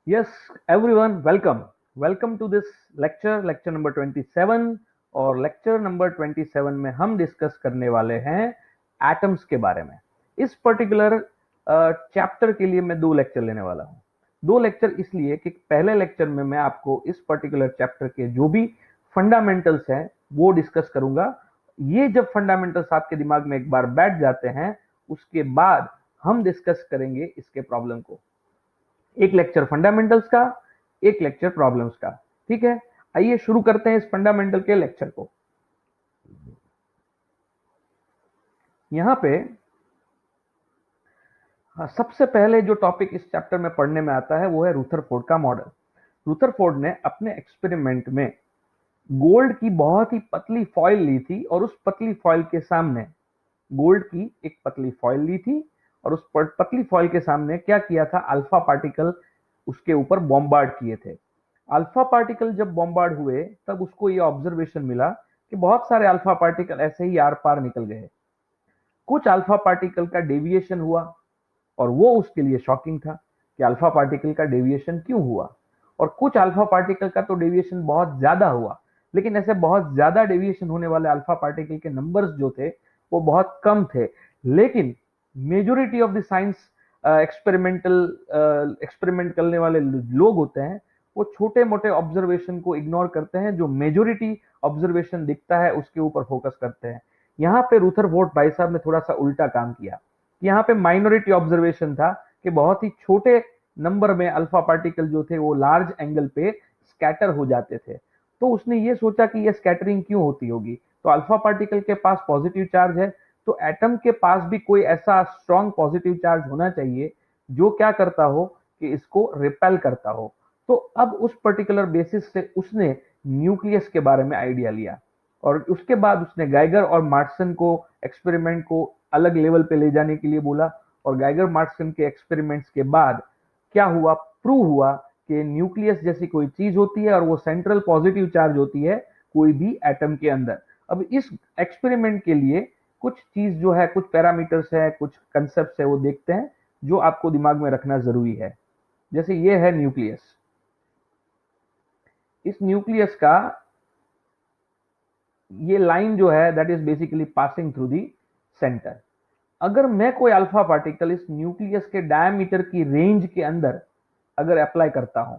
Yes, everyone, welcome. Welcome to this lecture number 27 और lecture number 27 में हम discuss करने वाले हैं एटम्स के बारे में। इस पर्टिकुलर चैप्टर के लिए मैं 2 लेक्चर लेने वाला हूँ। 2 लेक्चर इसलिए कि पहले लेक्चर में मैं आपको इस पर्टिकुलर चैप्टर के जो भी फंडामेंटल्स हैं वो डिस्कस करूंगा। ये जब फंडामेंटल्स आपके दिमाग में एक बार बैठ जाते हैं उसके बाद हम डिस्कस करेंगे इसके प्रॉब्लम को। एक लेक्चर फंडामेंटल्स का, एक लेक्चर प्रॉब्लम्स का। ठीक है, आइए शुरू करते हैं इस फंडामेंटल के लेक्चर को। यहां पे सबसे पहले जो टॉपिक इस चैप्टर में पढ़ने में आता है वो है रुथरफोर्ड का मॉडल। रुथरफोर्ड ने अपने एक्सपेरिमेंट में गोल्ड की बहुत ही पतली फॉइल ली थी और उस पतली फॉइल के सामने गोल्ड की एक पतली फॉइल ली थी और उस पतली फॉइल के सामने क्या किया था, अल्फा पार्टिकल उसके ऊपर बॉम्बार्ड किए थे। अल्फा पार्टिकल जब बॉम्बार्ड हुए तब उसको ये ऑब्जर्वेशन मिला कि बहुत सारे अल्फा पार्टिकल ऐसे ही आर पार निकल गए। कुछ अल्फा पार्टिकल का डेविएशन हुआ और वो उसके लिए शॉकिंग था कि अल्फा पार्टिकल का डेविएशन क्यों हुआ। और कुछ अल्फा पार्टिकल का तो डेविएशन बहुत ज्यादा हुआ, लेकिन ऐसे बहुत ज्यादा डेविएशन होने वाले अल्फा पार्टिकल के नंबर्स जो थे वो बहुत कम थे। लेकिन majority of the science experiment करने वाले लोग होते हैं वो छोटे मोटे ऑब्जर्वेशन को इग्नोर करते हैं, जो मेजोरिटी ऑब्जर्वेशन दिखता है उसके ऊपर फोकस करते हैं। यहाँ पे रुथरफोर्ड भाई साहब ने थोड़ा सा उल्टा काम किया। यहाँ पे माइनॉरिटी ऑब्जर्वेशन था कि बहुत ही छोटे नंबर में अल्फा पार्टिकल जो थे वो लार्ज एंगल पे स्कैटर हो जाते थे। तो उसने ये सोचा कि ये स्कैटरिंग क्यों होती होगी, तो अल्फा पार्टिकल के पास पॉजिटिव चार्ज है तो एटम के पास भी कोई ऐसा स्ट्रॉन्ग पॉजिटिव चार्ज होना चाहिए जो क्या करता हो कि इसको रिपेल करता हो। तो अब उस पर्टिकुलर बेसिस से उसने न्यूक्लियस के बारे में आइडिया लिया और उसके बाद उसने गाइगर और मार्टसन को एक्सपेरिमेंट को अलग लेवल पे ले जाने के लिए बोला। और गाइगर मार्टसन के एक्सपेरिमेंट्स के बाद क्या हुआ, प्रूव हुआ कि न्यूक्लियस जैसी कोई चीज होती है और वो सेंट्रल पॉजिटिव चार्ज होती है कोई भी एटम के अंदर। अब इस एक्सपेरिमेंट के लिए कुछ चीज जो है, कुछ पैरामीटर्स है, कुछ कंसेप्ट है वो देखते हैं जो आपको दिमाग में रखना जरूरी है। जैसे ये है न्यूक्लियस। इस न्यूक्लियस का ये लाइन जो है that is basically passing through the centre. अगर मैं कोई अल्फा पार्टिकल इस न्यूक्लियस के डायमीटर की रेंज के अंदर अगर अप्लाई करता हूं,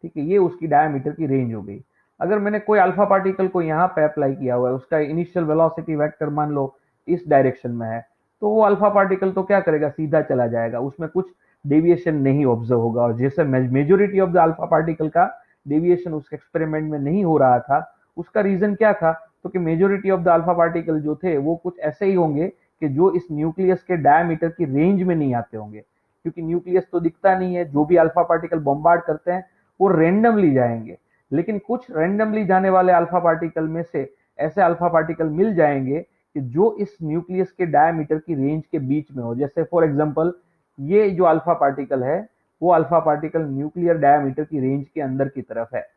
ठीक है, ये उसकी डायमीटर की रेंज हो गई। अगर मैंने कोई अल्फा पार्टिकल को यहाँ पे अप्लाई किया हुआ है, उसका इनिशियल वेलोसिटी वेक्टर मान लो इस डायरेक्शन में है, तो वो अल्फा पार्टिकल तो क्या करेगा, सीधा चला जाएगा, उसमें कुछ डेविएशन नहीं ऑब्जर्व होगा। और जैसे majority of the alpha particle का डेविएशन उस एक्सपेरिमेंट में नहीं हो रहा था, उसका रीजन क्या था, तो कि majority of the alpha particle जो थे वो कुछ ऐसे ही होंगे कि जो इस न्यूक्लियस के डायमीटर की रेंज में नहीं आते होंगे। क्योंकि न्यूक्लियस तो दिखता नहीं है, जो भी अल्फा पार्टिकल बॉम्बार्ड करते हैं वो रेंडमली जाएंगे। लेकिन कुछ रेंडमली जाने वाले अल्फा पार्टिकल में से ऐसे अल्फा पार्टिकल मिल जाएंगे कि जो इस न्यूक्लियस के डायमीटर की रेंज के बीच में हो। जैसे फॉर एग्जांपल ये जो अल्फा पार्टिकल है वो अल्फा पार्टिकल न्यूक्लियर डायमीटर की रेंज के अंदर की तरफ है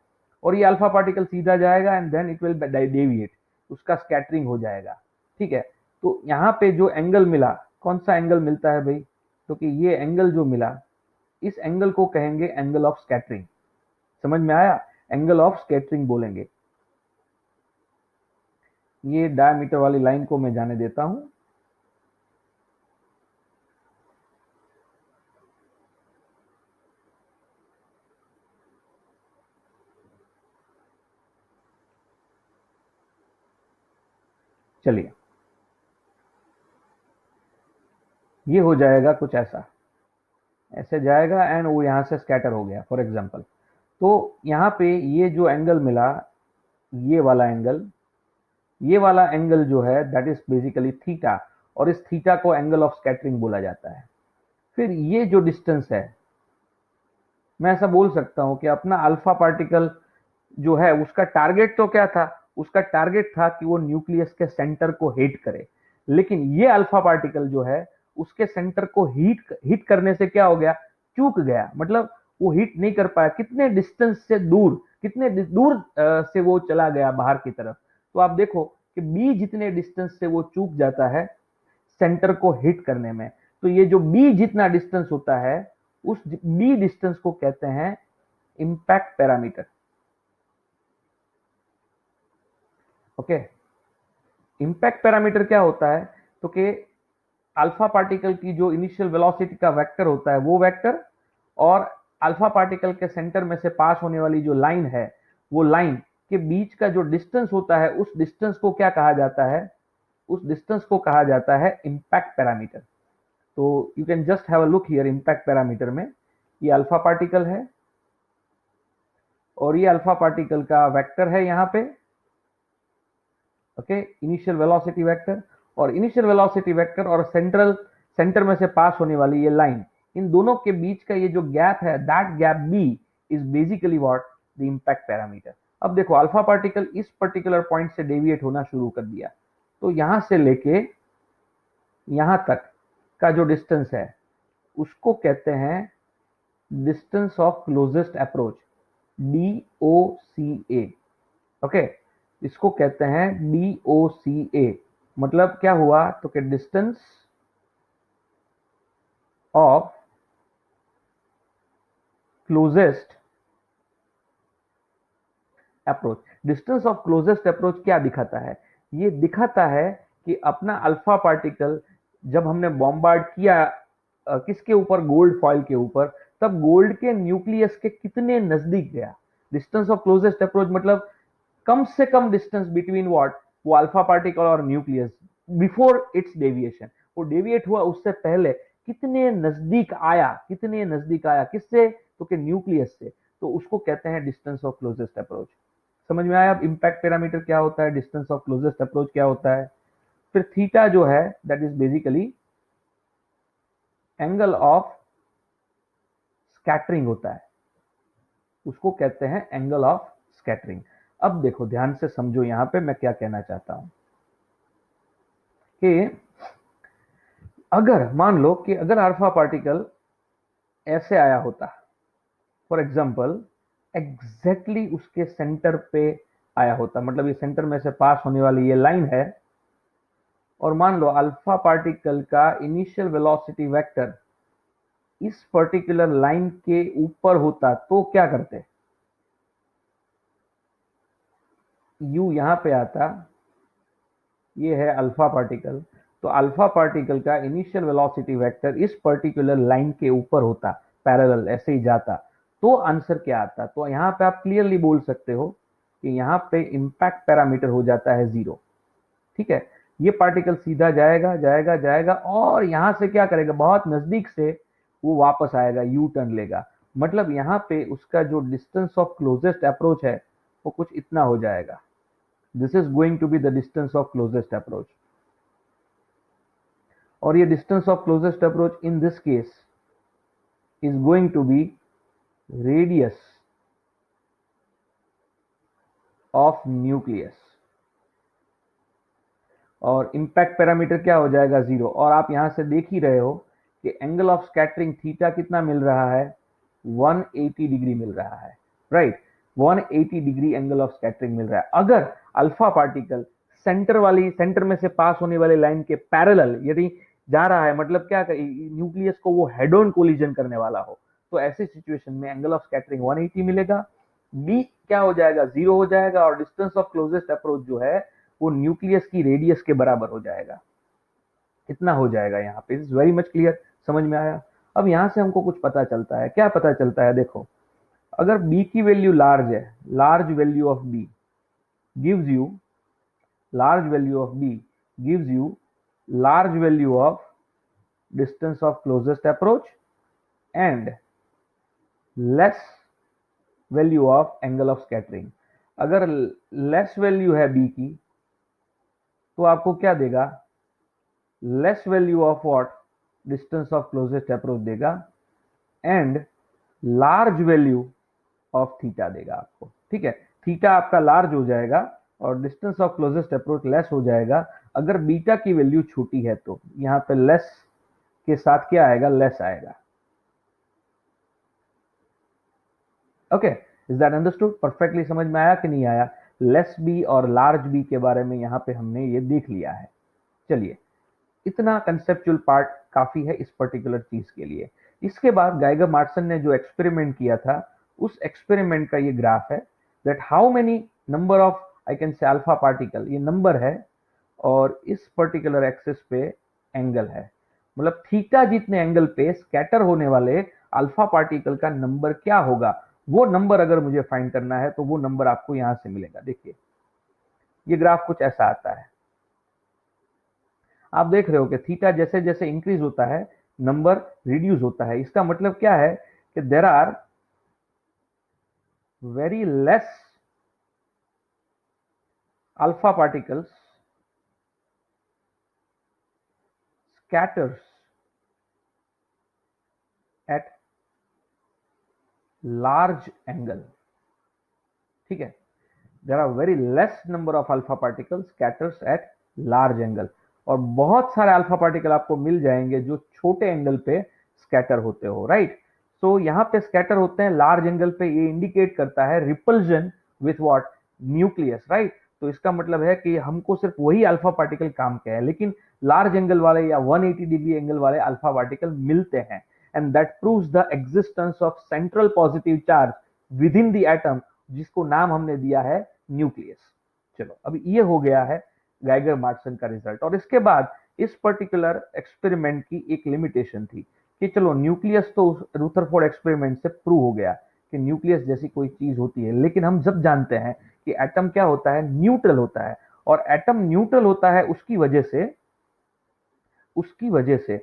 और ये अल्फा पार्टिकल सीधा जाएगा and then it will deviate, उसका स्कैटरिंग हो जाएगा। ठीक है, तो यहाँ पे जो एंगल मिला, कौन सा एंगल मिलता है भाई, तो कि ये एंगल जो मिला इस एंगल को कहेंगे एंगल ऑफ स्कैटरिंग। समझ में आया, एंगल ऑफ स्कैटरिंग बोलेंगे। ये डायमीटर वाली लाइन को मैं जाने देता हूं। चलिए, ये हो जाएगा कुछ ऐसा, ऐसे जाएगा एंड वो यहां से स्कैटर हो गया फॉर एग्जांपल। तो यहाँ पे ये जो एंगल मिला, ये वाला एंगल, ये वाला एंगल जो है दैट इज बेसिकली थीटा, और इस थीटा को एंगल ऑफ स्कैटरिंग बोला जाता है। फिर ये जो डिस्टेंस है, मैं ऐसा बोल सकता हूं कि अपना अल्फा पार्टिकल जो है उसका टारगेट तो क्या था, उसका टारगेट था कि वो न्यूक्लियस के सेंटर को हिट करे। लेकिन ये अल्फा पार्टिकल जो है उसके सेंटर को हिट हिट करने से क्या हो गया, चूक गया। मतलब वो हिट नहीं कर पाया, कितने डिस्टेंस से दूर, कितने दूर से वो चला गया बाहर की तरफ। तो आप देखो कि बी जितने डिस्टेंस से वो चूक जाता है सेंटर को हिट करने में, तो ये जो बी जितना डिस्टेंस होता है उस b डिस्टेंस को कहते हैं impact parameter. Okay, impact parameter क्या होता है? तो कि अल्फा पार्टिकल की जो इनिशियल वेलोसिटी का वेक्टर होता है वो वेक्टर, और अल्फा पार्टिकल के सेंटर में से पास होने वाली जो लाइन है वो लाइन के बीच का जो डिस्टेंस होता है उस डिस्टेंस को क्या कहा जाता है? उस डिस्टेंस को कहा जाता है इम्पैक्ट पैरामीटर। तो you can just have a look here. Impact parameter में ये अल्फा पार्टिकल है और ये अल्फा पार्टिकल का वेक्टर है यहाँ पे। ओके, इनिशियल वेलोसिटी वेक्टर, और इनिशियल वेलोसिटी वेक्टर और सेंटर में से पास होने वाली ये लाइन, इन दोनों के बीच का ये जो गैप है, that gap b is basically what? The impact parameter. अब देखो, अल्फा पार्टिकल इस पर्टिकुलर पॉइंट से डेविएट होना शुरू कर दिया, तो यहां से लेके यहां तक का जो डिस्टेंस है उसको कहते हैं distance of closest approach, DOCA। Okay, इसको कहते हैं DOCA। मतलब क्या हुआ? तो कि distance of closest approach. Distance of closest approach क्या दिखाता है? ये दिखाता है कि अपना अल्फा पार्टिकल जब हमने बॉम्बार्ड किया किसके ऊपर? गोल्ड फॉइल के ऊपर, तब गोल्ड के न्यूक्लियस के कितने नजदीक गया। डिस्टेंस ऑफ क्लोजेस्ट अप्रोच मतलब कम से कम डिस्टेंस बिटवीन व्हाट? वो अल्फा पार्टिकल और न्यूक्लियस बिफोर इट्स डेविएशन। वो डेविएट हुआ उससे पहले कितने नजदीक आया, कितने नजदीक आया किससे? तो कि न्यूक्लियस से। तो उसको कहते हैं डिस्टेंस ऑफ क्लोजेस्ट अप्रोच। समझ में आया अब इम्पैक्ट पैरामीटर क्या होता है, डिस्टेंस ऑफ क्लोजेस्ट अप्रोच क्या होता है? फिर थीटा जो है that is basically angle of scattering होता है, उसको कहते हैं एंगल ऑफ स्कैटरिंग। अब देखो, ध्यान से समझो यहां पे मैं क्या कहना चाहता हूं कि अगर मान लो कि अगर अल्फा पार्टिकल ऐसे आया होता, फॉर एग्जाम्पल एग्जैक्टली उसके सेंटर पे आया होता, मतलब ये सेंटर में से पास होने वाली ये लाइन है, और मान लो अल्फा पार्टिकल का इनिशियल वेलोसिटी वेक्टर इस पर्टिकुलर लाइन के ऊपर होता, तो क्या करते? यू यहां पे आता, ये है अल्फा पार्टिकल, तो अल्फा पार्टिकल का इनिशियल वेलोसिटी वेक्टर इस पर्टिकुलर लाइन के ऊपर होता, पैरेलल ऐसे ही जाता, तो आंसर क्या आता? तो यहां पे आप क्लियरली बोल सकते हो कि यहां पे इंपैक्ट पैरामीटर हो जाता है 0। ठीक है, ये पार्टिकल सीधा जाएगा जाएगा जाएगा और यहां से क्या करेगा? बहुत नजदीक से वो वापस आएगा, यू टर्न लेगा। मतलब यहां पे उसका जो डिस्टेंस ऑफ क्लोजेस्ट अप्रोच है वो कुछ इतना हो जाएगा। This is going to be the distance of closest approach, और ये distance of closest approach in this case is going to be radius of nucleus, और इम्पैक्ट पैरामीटर क्या हो जाएगा? 0। और आप यहां से देख ही रहे हो कि एंगल ऑफ स्कैटरिंग थीटा कितना मिल रहा है? 180 डिग्री मिल रहा है, right? 180 degree angle of scattering मिल रहा है। अगर अल्फा पार्टिकल सेंटर में से पास होने वाले लाइन के पैरेलल यदि जा रहा है, मतलब क्या न्यूक्लियस को वो हेड ऑन कोलिजन करने वाला हो, तो ऐसे सिचुएशन में एंगल ऑफ स्कैटरिंग 180 मिलेगा, बी क्या हो जाएगा? 0 हो जाएगा, और डिस्टेंस ऑफ क्लोजेस्ट अप्रोच जो है वो न्यूक्लियस की रेडियस के बराबर हो जाएगा। कितना हो जाएगा यहाँ पे? इज वेरी मच क्लियर, समझ में आया? अब यहां से हमको कुछ पता चलता है। क्या पता चलता है? देखो, अगर b की वैल्यू लार्ज है, large value of b gives you large value of b gives you large value of distance of closest approach and less value of angle of scattering. अगर लेस वैल्यू है b की, तो आपको क्या देगा? Less value of what? Distance of closest approach देगा, and large value of theta देगा आपको। ठीक है, थीटा आपका लार्ज हो जाएगा और distance of closest approach less हो जाएगा। अगर बीटा की वैल्यू छोटी है तो यहां पे लेस के साथ क्या आएगा? लेस आएगा। Okay, is that understood? Perfectly समझ में आया कि नहीं आया? लेस बी और लार्ज बी के बारे में यहां पे हमने ये देख लिया है। चलिए, इतना कंसेप्चुअल पार्ट काफी है इस पर्टिकुलर चीज के लिए। इसके बाद गाइगर मार्टसन ने जो एक्सपेरिमेंट किया था, उस एक्सपेरिमेंट का ये ग्राफ है, that how many number of I can say alpha particle, ये नंबर है और इस पर्टिकुलर एक्सिस पे एंगल है, मतलब थीटा जितने एंगल पे स्कैटर होने वाले अल्फा पार्टिकल का नंबर क्या होगा, वो नंबर अगर मुझे फाइंड करना है तो वो नंबर आपको यहां से मिलेगा। देखिए ये ग्राफ कुछ ऐसा आता है, आप देख रहे हो कि थीटा जैसे जैसे इंक्रीज होता है नंबर रिड्यूस होता है। इसका मतलब क्या है कि there are very less alpha particles scatters at large angle, ठीक है, there are very less number of alpha particle scatters at large angle, और बहुत सारे अल्फा पार्टिकल आपको मिल जाएंगे जो छोटे एंगल पे स्कैटर होते हो, राइट। तो यहाँ पे स्कैटर होते हैं लार्ज एंगल पे, ये इंडिकेट करता है repulsion with what, nucleus, right. तो इसका मतलब है कि हमको सिर्फ वही अल्फा पार्टिकल काम के हैं, लेकिन लार्ज एंगल वाले या 180 डिग्री एंगल वाले अल्फा पार्टिकल मिलते हैं, and that proves the existence of central positive charge with in the atom, जिसको नाम हमने दिया है न्यूक्लियस। चलो अभी ये हो गया है गाइगर मार्टसन का रिजल्ट, और इसके बाद इस पर्टिकुलर एक्सपेरिमेंट की एक लिमिटेशन थी कि चलो न्यूक्लियस तो रुथरफोर्ड एक्सपेरिमेंट से प्रूव हो गया कि न्यूक्लियस जैसी कोई चीज होती है, लेकिन हम जब जानते हैं कि एटम क्या होता है, न्यूट्रल होता है, और एटम न्यूट्रल होता है उसकी वजह से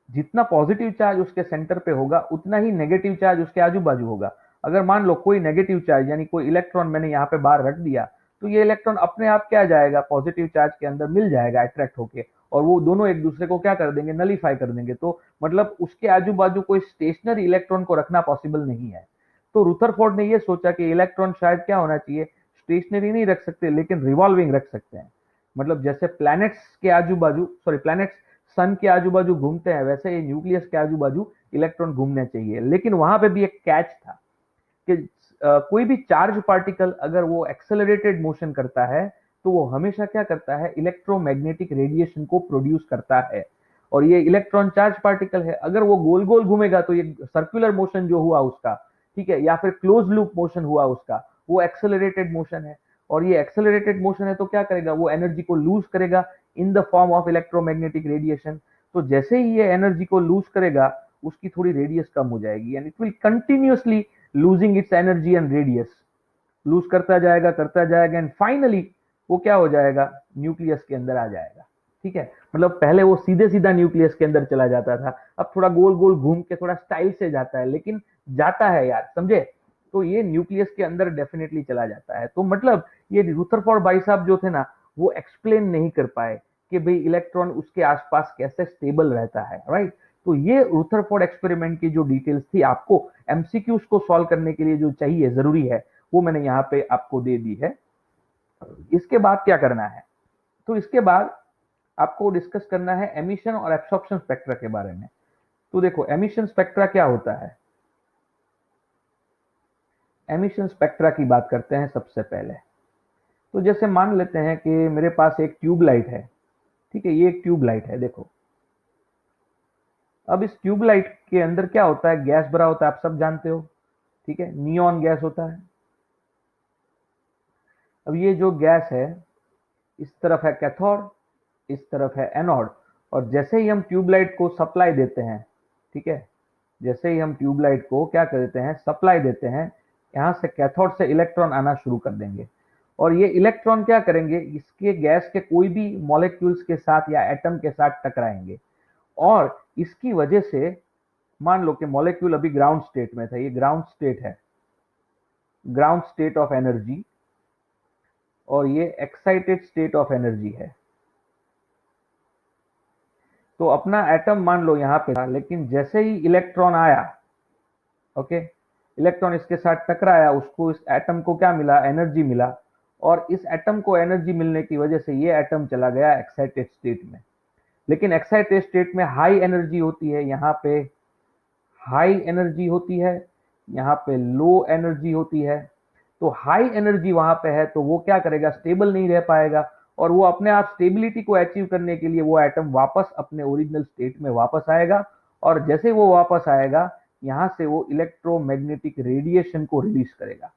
जितना पॉजिटिव चार्ज उसके सेंटर पे होगा उतना ही नेगेटिव चार्ज उसके आजू बाजू होगा। अगर मान लो कोई नेगेटिव चार्ज यानी कोई इलेक्ट्रॉन मैंने यहाँ पे बाहर रख दिया, तो ये इलेक्ट्रॉन अपने आप क्या जाएगा, पॉजिटिव चार्ज के अंदर मिल जाएगा अट्रैक्ट होके, और वो दोनों एक दूसरे को क्या कर देंगे, नलीफाई कर देंगे। तो मतलब उसके आजू बाजू कोई स्टेशनरी इलेक्ट्रॉन को रखना पॉसिबल नहीं है। तो रुथरफोर्ड ने ये सोचा कि इलेक्ट्रॉन शायद क्या होना चाहिए, स्टेशनरी नहीं रख सकते लेकिन रिवॉल्विंग रख सकते हैं, मतलब जैसे प्लैनेट्स के आजू बाजू, सॉरी प्लैनेट्स सन के आजू बाजू घूमते हैं, वैसे ये न्यूक्लियस के आजू बाजू इलेक्ट्रॉन घूमने चाहिए। लेकिन वहां पे भी एक कैच था कि कोई भी चार्ज पार्टिकल अगर वो एक्सेलरेटेड मोशन करता है तो वो हमेशा क्या करता है, इलेक्ट्रोमैग्नेटिक रेडिएशन को प्रोड्यूस करता है, और ये इलेक्ट्रॉन चार्ज पार्टिकल है, अगर वो गोल गोल घूमेगा तो ये सर्कुलर मोशन जो हुआ उसका, ठीक है, या फिर क्लोज लूप मोशन हुआ उसका, वो एक्सेलरेटेड मोशन है, और ये एक्सेलरेटेड मोशन है तो क्या करेगा, वो एनर्जी को लूज करेगा in the form of electromagnetic radiation. तो जैसे ही ये एनर्जी को लूज करेगा उसकी थोड़ी रेडियस कम हो जाएगी, and it will continuously losing its energy and radius, lose करता जाएगा एंड फाइनली वो क्या हो जाएगा, न्यूक्लियस के अंदर आ जाएगा, ठीक है। मतलब पहले वो सीधे सीधा न्यूक्लियस के अंदर चला जाता था, अब थोड़ा गोल गोल घूम के थोड़ा स्टाइल से जाता है, लेकिन जाता है यार, समझे। तो ये न्यूक्लियस के अंदर डेफिनेटली चला जाता है। तो मतलब ये रुथरफोर्ड भाई साहब जो थे ना, वो एक्सप्लेन नहीं कर पाए कि भाई इलेक्ट्रॉन उसके आसपास कैसे स्टेबल रहता है, राइट। तो ये रुथरफोर्ड एक्सपेरिमेंट की जो डिटेल्स थी, आपको एमसीक्यूज को सॉल्व करने के लिए जो चाहिए, जरूरी है, वो मैंने यहाँ पे आपको दे दी है। इसके बाद क्या करना है, तो इसके बाद आपको डिस्कस करना है एमिशन और एब्सॉर्प्शन स्पेक्ट्रा के बारे में। तो देखो एमिशन स्पेक्ट्रा क्या होता है, एमिशन स्पेक्ट्रा की बात करते हैं सबसे पहले। तो जैसे मान लेते हैं कि मेरे पास एक ट्यूब लाइट है, ठीक है, ये एक ट्यूब लाइट है, देखो। अब इस ट्यूब लाइट के अंदर क्या होता है, गैस भरा होता है, आप सब जानते हो, ठीक है, नियॉन गैस होता है। अब ये जो गैस है, इस तरफ है कैथोड, इस तरफ है एनोड, और जैसे ही हम ट्यूबलाइट को सप्लाई देते हैं, ठीक है, जैसे ही हम ट्यूबलाइट को क्या कर देते हैं, सप्लाई देते हैं, यहां से कैथोड से इलेक्ट्रॉन आना शुरू कर देंगे, और ये इलेक्ट्रॉन क्या करेंगे, इसके गैस के कोई भी मॉलिक्यूल्स के साथ या एटम के साथ टकराएंगे, और इसकी वजह से मान लो कि मॉलिक्यूल अभी ग्राउंड स्टेट में था, ये ग्राउंड स्टेट है, ग्राउंड स्टेट ऑफ एनर्जी, और ये एक्साइटेड स्टेट ऑफ एनर्जी है। तो अपना एटम मान लो यहां पे था, लेकिन जैसे ही इलेक्ट्रॉन आया, ओके, इलेक्ट्रॉन इसके साथ टकराया, उसको इस एटम को क्या मिला, एनर्जी मिला, और इस एटम को एनर्जी मिलने की वजह से ये एटम चला गया एक्साइटेड स्टेट में। लेकिन एक्साइटेड स्टेट में हाई एनर्जी होती है, यहाँ पे हाई एनर्जी होती है, यहाँ पे लो एनर्जी होती है। तो हाई एनर्जी वहां पे है तो वो क्या करेगा, स्टेबल नहीं रह पाएगा, और वो अपने आप स्टेबिलिटी को अचीव करने के लिए वो एटम वापस अपने ओरिजिनल स्टेट में वापस आएगा, और जैसे वो वापस आएगा यहां से वो इलेक्ट्रोमैग्नेटिक रेडिएशन को रिलीज करेगा।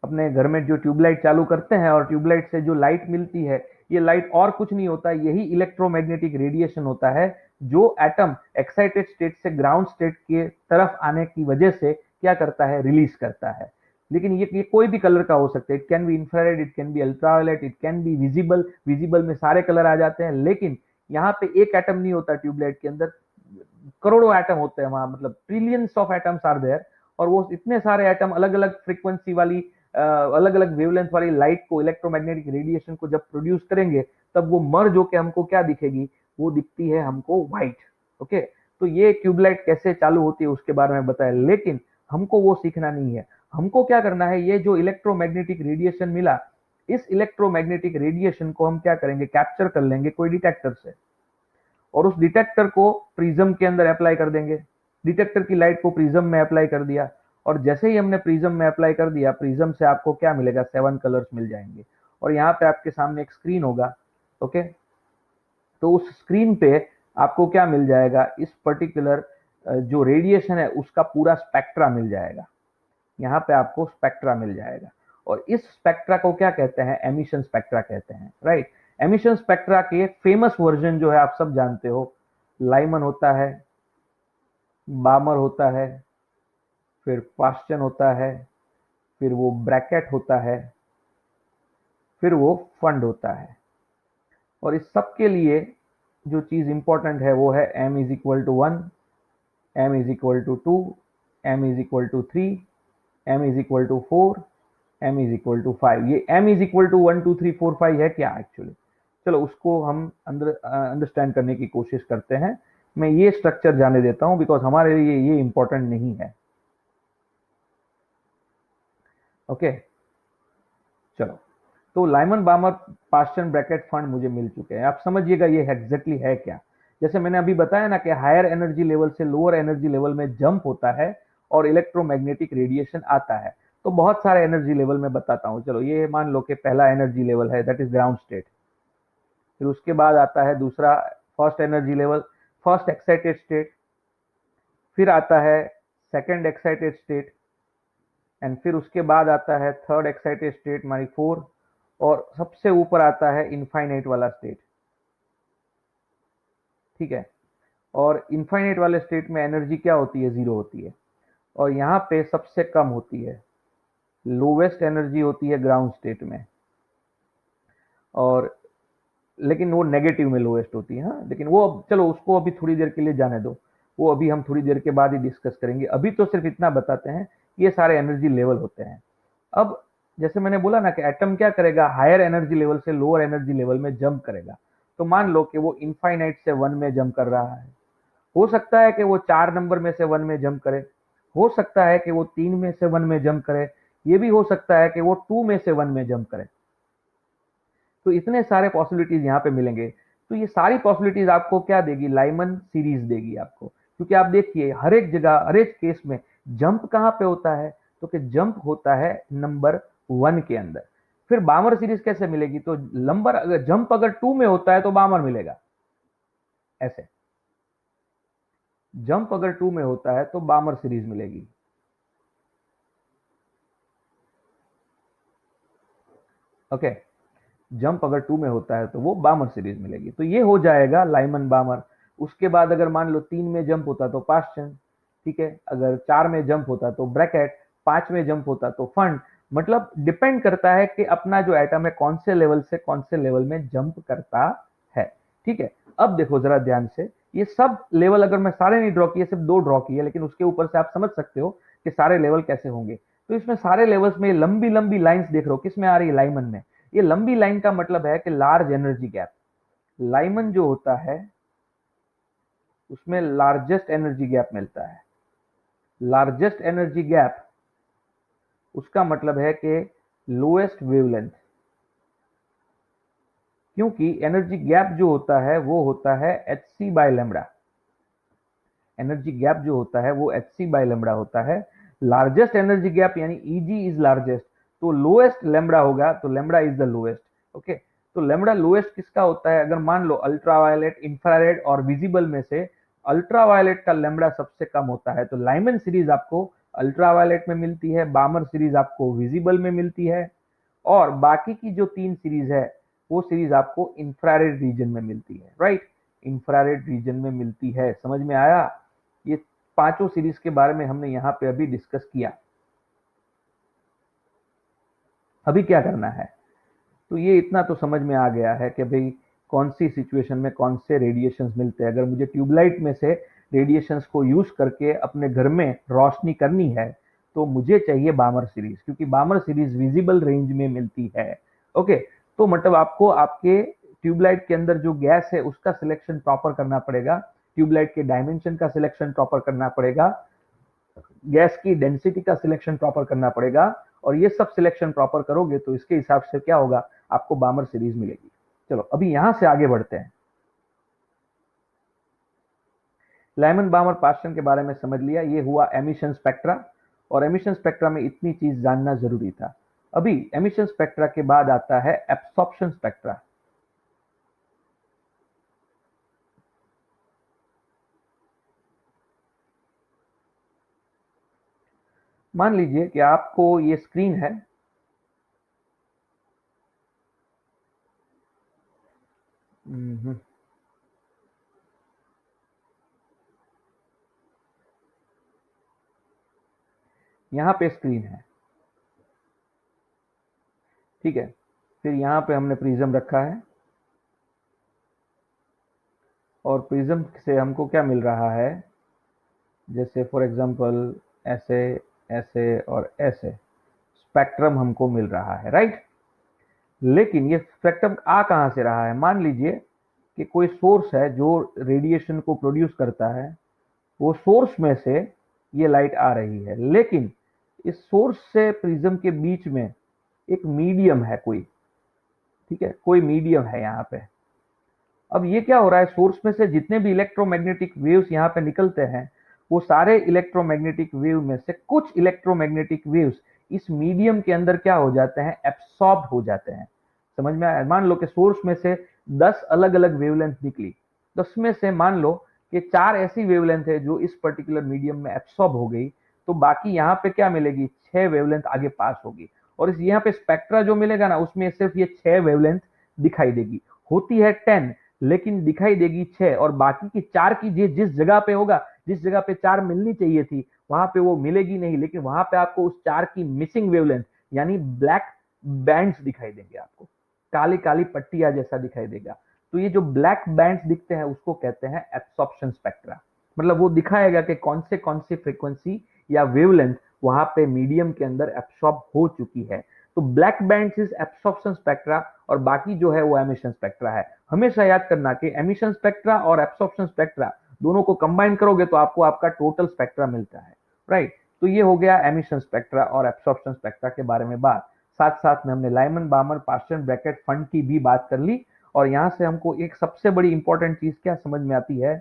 अपने घर में जो ट्यूबलाइट चालू करते हैं और ट्यूबलाइट से जो लाइट मिलती है, ये लाइट और कुछ नहीं होता, यही इलेक्ट्रोमैग्नेटिक रेडिएशन होता है जो एटम एक्साइटेड स्टेट से ग्राउंड स्टेट के तरफ आने की वजह से क्या करता है, रिलीज करता है। लेकिन ये कोई भी कलर का हो सकता है, it can be infrared, it can be ultraviolet, it can be visible, visible में सारे कलर आ जाते हैं। लेकिन यहाँ पे एक एटम नहीं होता ट्यूबलाइट के अंदर, करोड़ों एटम होते हैं वहां, मतलब trillions of atoms are there. और वो इतने सारे एटम अलग अलग फ्रीक्वेंसी वाली, अलग अलग वेवलेंथ वाली लाइट को, इलेक्ट्रोमैग्नेटिक रेडिएशन को जब प्रोड्यूस करेंगे तब वो मर्ज होके हमको क्या दिखेगी, वो दिखती है हमको व्हाइट। ओके, तो ये ट्यूबलाइट कैसे चालू होती है उसके बारे में बताया, लेकिन हमको वो सीखना नहीं है। हमको क्या करना है, ये जो इलेक्ट्रोमैग्नेटिक रेडिएशन मिला, इस इलेक्ट्रोमैग्नेटिक रेडिएशन को हम क्या करेंगे, कैप्चर कर लेंगे कोई डिटेक्टर से, और उस डिटेक्टर को प्रिज्म के अंदर अप्लाई कर देंगे। डिटेक्टर की लाइट को प्रिज्म में अप्लाई कर दिया, और जैसे ही हमने प्रिज्म में अप्लाई कर दिया, प्रिज्म से आपको क्या मिलेगा, 7 कलर्स मिल जाएंगे। और यहाँ पे आपके सामने एक स्क्रीन होगा। ओके, तो उस स्क्रीन पे आपको क्या मिल जाएगा, इस पर्टिकुलर जो रेडिएशन है उसका पूरा स्पेक्ट्रा मिल जाएगा। यहाँ पे आपको स्पेक्ट्रा मिल जाएगा, और इस स्पेक्ट्रा को क्या कहते हैं, एमिशन स्पेक्ट्रा कहते हैं, राइट। एमिशन स्पेक्ट्रा के फेमस वर्जन जो है आप सब जानते हो, लाइमन होता है, बामर होता है, फिर पास्चन होता है, फिर वो ब्रैकेट होता है, फिर वो फंड होता है। और इस सब के लिए जो चीज इंपॉर्टेंट है वो है m is equal to 1, m is equal to 2, m is equal to 3, m is equal to 4, m is equal to 5। ये m इज इक्वल टू 1 2 3 4 5 है क्या एक्चुअली, चलो उसको हम अंडरस्टैंड करने की कोशिश करते हैं। मैं ये स्ट्रक्चर जाने देता हूं बिकॉज हमारे लिए ये इंपॉर्टेंट नहीं है। ओके, चलो, तो लाइमन बामर पास्चन ब्रैकेट फंड मुझे मिल चुके हैं। आप समझिएगा ये एग्जैक्टली है क्या। जैसे मैंने अभी बताया ना कि हायर एनर्जी लेवल से लोअर एनर्जी लेवल में जंप होता है और इलेक्ट्रोमैग्नेटिक रेडिएशन आता है। तो बहुत सारे एनर्जी लेवल में बताता हूं। चलो, ये मान लो कि पहला एनर्जी लेवल है, दैट इज ग्राउंड स्टेट। फिर उसके बाद आता है दूसरा, first energy level, first excited state. फिर आता है सेकेंड एक्साइटेड स्टेट, एंड फिर उसके बाद आता है थर्ड एक्साइटेड स्टेट मानी 4, और सबसे ऊपर आता है इनफाइनाइट वाला स्टेट। ठीक है, और इनफाइनाइट वाले स्टेट में एनर्जी क्या होती है, 0 होती है। और यहाँ पे सबसे कम होती है, लोवेस्ट एनर्जी होती है ग्राउंड स्टेट में, और लेकिन वो नेगेटिव में लोवेस्ट होती है। हाँ, लेकिन वो चलो उसको अभी थोड़ी देर के लिए जाने दो, वो अभी हम थोड़ी देर के बाद ही डिस्कस करेंगे। अभी तो सिर्फ इतना बताते हैं कि ये सारे एनर्जी लेवल होते हैं। अब जैसे मैंने बोला ना कि एटम क्या करेगा, हायर एनर्जी लेवल से लोअर एनर्जी लेवल में जंप करेगा। तो मान लो कि वो इनफाइनाइट से 1 में जंप कर रहा है। हो सकता है कि वो 4 नंबर में से 1 में जंप करे, हो सकता है कि वो 3 में से 1 में जंप करे, ये भी हो सकता है कि वो 2 में से 1 में जंप करे। तो इतने सारे पॉसिबिलिटीज यहाँ पे मिलेंगे। तो ये सारी पॉसिबिलिटीज आपको क्या देगी, लाइमन सीरीज देगी आपको। क्योंकि आप देखिए हर एक जगह, हर एक केस में जंप कहाँ पे होता है, तो कि जंप होता है नंबर 1 के अंदर। फिर बामर सीरीज कैसे मिलेगी, तो नंबर अगर जंप अगर 2 में होता है तो बामर मिलेगा, ऐसे। जंप अगर 2 में होता है तो बामर सीरीज मिलेगी। ओके, जंप अगर 2 में होता है तो वो बामर सीरीज मिलेगी। तो ये हो जाएगा लाइमन बामर। उसके बाद अगर मान लो 3 में जंप होता तो पास्चन, ठीक है, अगर 4 में जंप होता तो ब्रैकेट, 5 में जंप होता तो फंड। मतलब डिपेंड करता है कि अपना जो एटम है कौन से लेवल से कौन से लेवल में जंप करता है। ठीक है, अब देखो जरा ध्यान से, ये सब लेवल अगर मैं सारे नहीं ड्रॉ किए, सिर्फ 2 ड्रॉ किए, लेकिन उसके ऊपर से आप समझ सकते हो कि सारे लेवल कैसे होंगे। तो इसमें सारे लेवल्स में लंबी लंबी लाइंस देख रहे हो, किस में आ रही है, लाइमन में। ये लंबी लाइन का मतलब है कि लार्ज एनर्जी गैप। लाइमन जो होता है उसमें लार्जेस्ट एनर्जी गैप मिलता है। लार्जेस्ट एनर्जी गैप उसका मतलब है कि लोएस्ट वेवलेंथ, क्योंकि एनर्जी गैप जो होता है वो होता है hc by lambda. Energy gap जो होता है वो hc बाय लेमड़ा होता है। लार्जेस्ट एनर्जी गैप यानी Eg इज लार्जेस्ट, तो लोएस्ट लेमड़ा होगा, तो lambda is the lowest. Okay, तो लैम्बडा लोएस्ट किसका होता है? अगर मान लो अल्ट्रावायलेट, इंफ्रारेड और विजिबल में से अल्ट्रावायलेट का लैम्बडा सबसे कम होता है, तो लाइमन सीरीज आपको अल्ट्रावायलेट में मिलती है, बामर सीरीज आपको विजिबल में मिलती है, और बाकी की जो 3 सीरीज है वो सीरीज आपको इंफ्रारेड रीजन में मिलती है, राइट? इंफ्रारेड रीजन में मिलती है। समझ में आया? ये पांचों सीरीज के बारे में हमने यहां पे अभी डिस्कस किया। अभी क्या करना है? तो ये इतना तो समझ में आ गया है कि भाई कौन सी सिचुएशन में कौन से रेडिएशंस मिलते हैं। अगर मुझे ट्यूबलाइट में से रेडिएशंस को यूज करके अपने घर में रोशनी करनी है तो मुझे चाहिए बामर सीरीज, क्योंकि बामर सीरीज विजिबल रेंज में मिलती है। ओके, तो मतलब आपको आपके ट्यूबलाइट के अंदर जो गैस है उसका सिलेक्शन प्रॉपर करना पड़ेगा, ट्यूबलाइट के डायमेंशन का सिलेक्शन प्रॉपर करना पड़ेगा, गैस की डेंसिटी का सिलेक्शन प्रॉपर करना पड़ेगा, और ये सब सिलेक्शन प्रॉपर करोगे तो इसके हिसाब से क्या होगा, आपको बामर सीरीज मिलेगी। चलो अभी यहां से आगे बढ़ते हैं। लाइमन बामर पास्टन के बारे में समझ लिया, ये हुआ एमिशन स्पेक्ट्रा, और एमिशन स्पेक्ट्रा में इतनी चीज जानना जरूरी था। अभी एमिशन स्पेक्ट्रा के बाद आता है एब्सॉर्प्शन स्पेक्ट्रा। मान लीजिए कि आपको ये स्क्रीन है, यहां पे स्क्रीन है, ठीक है? फिर यहां पे हमने प्रिज्म रखा है, और प्रिज्म से हमको क्या मिल रहा है, जैसे फॉर एग्जांपल ऐसे, ऐसे और ऐसे स्पेक्ट्रम हमको मिल रहा है, राइट? लेकिन ये स्पेक्ट्रम आ कहां से रहा है? मान लीजिए कि कोई सोर्स है जो रेडिएशन को प्रोड्यूस करता है, वो सोर्स में से ये लाइट आ रही है, लेकिन इस सोर्स से प्रिज्म के बीच में एक मीडियम है कोई, ठीक है? कोई मीडियम है यहाँ पे। अब ये क्या हो रहा है, सोर्स में से जितने भी इलेक्ट्रोमैग्नेटिक वेव्स यहाँ पे निकलते हैं, वो सारे इलेक्ट्रोमैग्नेटिक वेव में से कुछ इलेक्ट्रोमैग्नेटिक वेव्स इस मीडियम के अंदर क्या हो जाते हैं, एब्सॉर्ब हो जाते हैं। समझ में आया? मान लो कि सोर्स में से 10 अलग अलग वेवलेंथ निकली, 10 में से मान लो कि 4 ऐसी वेवलेंथ है जो इस पर्टिकुलर मीडियम में एब्सॉर्ब हो गई, तो बाकी यहाँ पे क्या मिलेगी, 6 वेवलेंथ आगे पास होगी, और इस यहाँ पे स्पेक्ट्रा जो मिलेगा ना, उसमें सिर्फ ये 6 वेवलेंथ दिखाई देगी। होती है 10, लेकिन दिखाई देगी 6, और बाकी की 4 की जिस जगह पे होगा, जिस जगह पे 4 मिलनी चाहिए थी वहां पे वो मिलेगी नहीं, लेकिन वहां पे आपको उस 4 की मिसिंग वेवलेंथ यानी ब्लैक बैंड्स दिखाई देंगे, आपको काली काली पट्टियां जैसा दिखाई देगा। तो ये जो ब्लैक बैंड्स दिखते हैं उसको कहते हैं एब्सॉर्प्शन स्पेक्ट्रा। मतलब वो दिखाएगा कि कौन से फ्रीक्वेंसी या वेवलेंथ वहां पे मीडियम के अंदर एब्सॉर्ब हो चुकी है। तो black bands is absorption spectra, और बाकी जो है वो एमिशन स्पेक्ट्रा है। हमेशा याद करना कि एमिशन स्पेक्ट्रा और एब्सॉर्प्शन स्पेक्ट्रा दोनों को कंबाइन करोगे तो आपको आपका टोटल स्पेक्ट्रा मिलता है, राइट? तो ये हो गया एमिशन स्पेक्ट्रा और एब्सॉर्प्शन स्पेक्ट्रा के बारे में बात। साथ साथ में हमने लाइमन बामर पास्टन ब्रैकेट फंड की भी बात कर ली, और यहां से हमको एक सबसे बड़ी इंपॉर्टेंट चीज क्या समझ में आती है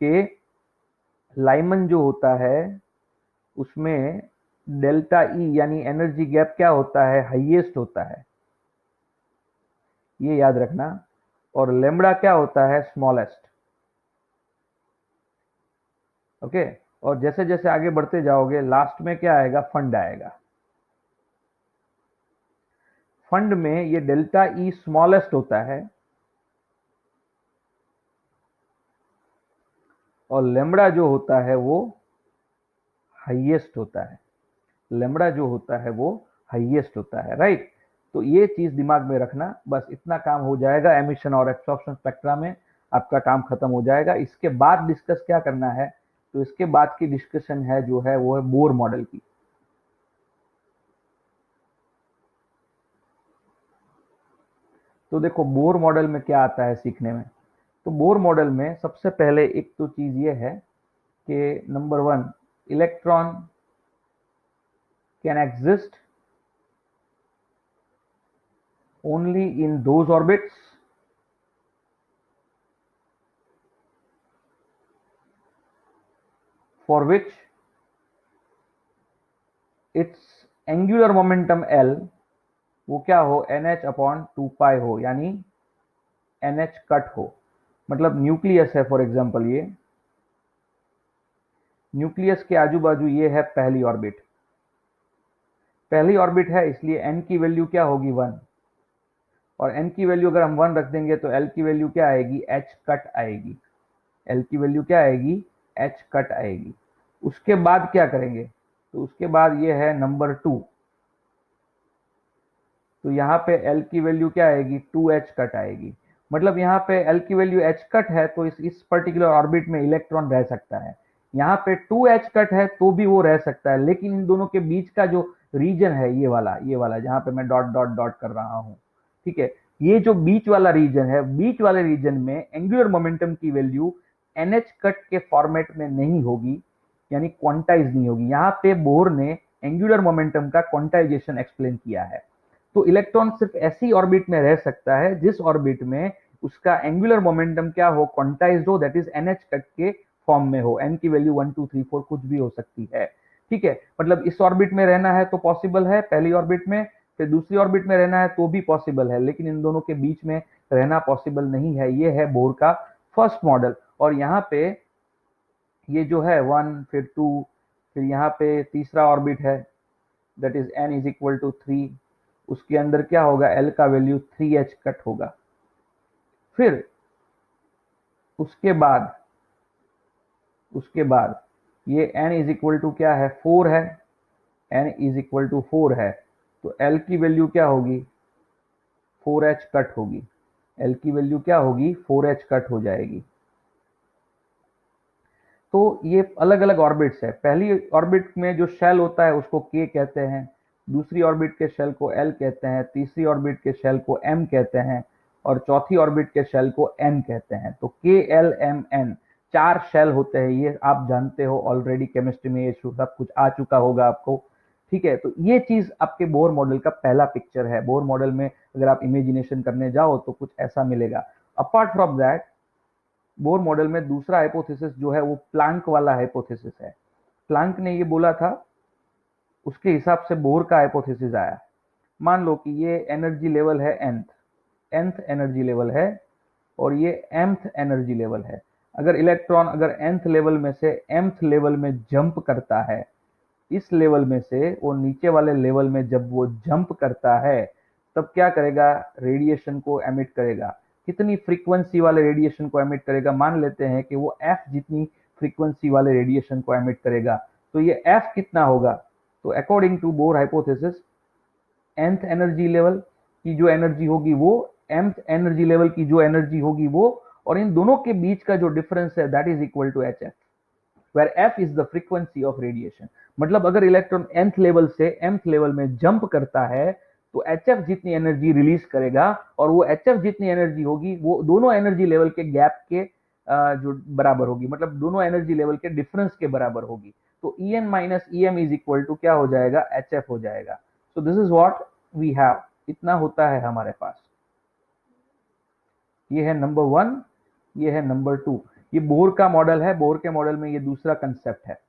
कि लाइमन जो होता है उसमें डेल्टा ई यानी एनर्जी गैप क्या होता है, हाईएस्ट होता है, ये याद रखना। और लेमड़ा क्या होता है, स्मॉलेस्ट। ओके, और जैसे जैसे आगे बढ़ते जाओगे लास्ट में क्या आएगा, फंड आएगा। फंड में ये डेल्टा ई स्मॉलेस्ट होता है, और लेमड़ा जो होता है वो हाईएस्ट होता है। लेमड़ा जो होता है वो हाईएस्ट होता है, राइट? तो ये चीज दिमाग में रखना, बस इतना काम हो जाएगा एमिशन और एब्सॉर्प्शन स्पेक्ट्रा में, आपका काम खत्म हो जाएगा। इसके बाद डिस्कस क्या करना है, तो इसके बाद की डिस्कशन है जो है वो है बोर मॉडल की। तो देखो बोर मॉडल में क्या आता है सीखने में। तो बोर मॉडल में सबसे पहले एक तो चीज ये है कि number one, electron can exist only in those orbits for which its angular momentum L वो क्या हो, NH/2 हो, यानी NH कट हो। मतलब न्यूक्लियस है फॉर एग्जांपल, ये न्यूक्लियस के आजू बाजू ये है पहली ऑर्बिट, पहली ऑर्बिट है, इसलिए n की वैल्यू क्या होगी 1, और n की वैल्यू अगर हम 1 रख देंगे तो l की वैल्यू क्या आएगी, h कट आएगी। l की वैल्यू क्या आएगी, h कट आएगी। उसके बाद क्या करेंगे, तो उसके बाद ये है नंबर 2, तो यहाँ पे l की वैल्यू क्या आएगी, 2h कट आएगी। मतलब यहाँ पे l की वैल्यू h कट है तो इस पर्टिकुलर ऑर्बिट में इलेक्ट्रॉन रह सकता है। यहाँ पे 2h कट है तो भी वो रह सकता है, लेकिन इन दोनों के बीच का जो रीजन है, ये वाला जहाँ पे मैं डॉट डॉट डॉट कर रहा हूँ, ठीक है, ये जो बीच वाला रीजन है, बीच वाले रीजन में एंगुलर मोमेंटम की वैल्यू NH कट के फॉर्मेट में नहीं होगी, यानी क्वांटाइज नहीं होगी। यहाँ पे बोर ने एंगुलर मोमेंटम का क्वांटाइजेशन एक्सप्लेन किया है। तो इलेक्ट्रॉन सिर्फ ऐसी ऑर्बिट में रह सकता है जिस ऑर्बिट में उसका एंगुलर मोमेंटम क्या हो, क्वांटाइज्ड हो, दैट इज NH कट के फॉर्म में हो। n की वैल्यू 1 2 3 4 कुछ भी हो सकती है, ठीक है। मतलब इस ऑर्बिट में रहना है तो पॉसिबल है पहली ऑर्बिट में, फिर दूसरी ऑर्बिट में रहना है तो भी पॉसिबल है, लेकिन इन दोनों के बीच में रहना पॉसिबल नहीं है। ये है बोर का फर्स्ट मॉडल। और यहाँ पे ये जो है 1 फिर 2, फिर यहाँ पे तीसरा ऑर्बिट है, that is n is equal to 3, उसके अंदर क्या होगा, l का वैल्यू 3h कट होगा। फिर उसके बाद ये n इज इक्वल टू क्या है, 4 है, n इज इक्वल टू 4 है, तो l की वैल्यू क्या होगी, 4h कट होगी। l की वैल्यू क्या होगी, 4h कट हो जाएगी। तो ये अलग अलग ऑर्बिट्स है। पहली ऑर्बिट में जो शेल होता है उसको k कहते हैं, दूसरी ऑर्बिट के शेल को l कहते हैं, तीसरी ऑर्बिट के शेल को m कहते हैं, और चौथी ऑर्बिट के शेल को n कहते हैं। तो k l m n 4 shell होते हैं, ये आप जानते हो ऑलरेडी, केमिस्ट्री में ये सब कुछ आ चुका होगा आपको, ठीक है। तो ये चीज आपके बोर मॉडल का पहला पिक्चर है। बोर मॉडल में अगर आप इमेजिनेशन करने जाओ तो कुछ ऐसा मिलेगा। Apart from that, Bohr model में दूसरा हाइपोथेसिस जो है वो प्लांक वाला हाइपोथेसिस है। प्लांक ने ये बोला था, उसके हिसाब से बोर का हाइपोथेसिस आया। मान लो कि ये एनर्जी लेवल है nth एनर्जी लेवल है, और ये mth एनर्जी लेवल है। अगर इलेक्ट्रॉन अगर nth लेवल में से mth लेवल में जंप करता है, इस लेवल में से वो नीचे वाले लेवल में जब वो जंप करता है, तब क्या करेगा, रेडिएशन को एमिट करेगा। कितनी फ्रीक्वेंसी वाले रेडिएशन को एमिट करेगा, मान लेते हैं कि वो f जितनी फ्रीक्वेंसी वाले रेडिएशन को एमिट करेगा। तो ये f कितना होगा, तो according to Bohr hypothesis, nth energy level की जो एनर्जी होगी वो, mth एनर्जी लेवल की जो एनर्जी होगी वो, और इन दोनों के बीच का जो डिफरेंस है that is equal to hf, where f is the frequency of radiation। मतलब अगर इलेक्ट्रॉन nth लेवल से mth लेवल में जंप करता है तो hf जितनी एनर्जी रिलीज करेगा, और वो hf जितनी एनर्जी होगी वो दोनों एनर्जी लेवल के गैप के जो बराबर होगी, मतलब दोनों एनर्जी लेवल के डिफरेंस के बराबर होगी। तो En minus em is equal to क्या हो जाएगा, hf हो जाएगा। So this is what we have, इतना होता है हमारे पास। ये है नंबर 1, ये है नंबर 2। ये बोर का मॉडल है, बोर के मॉडल में ये दूसरा कंसेप्ट है।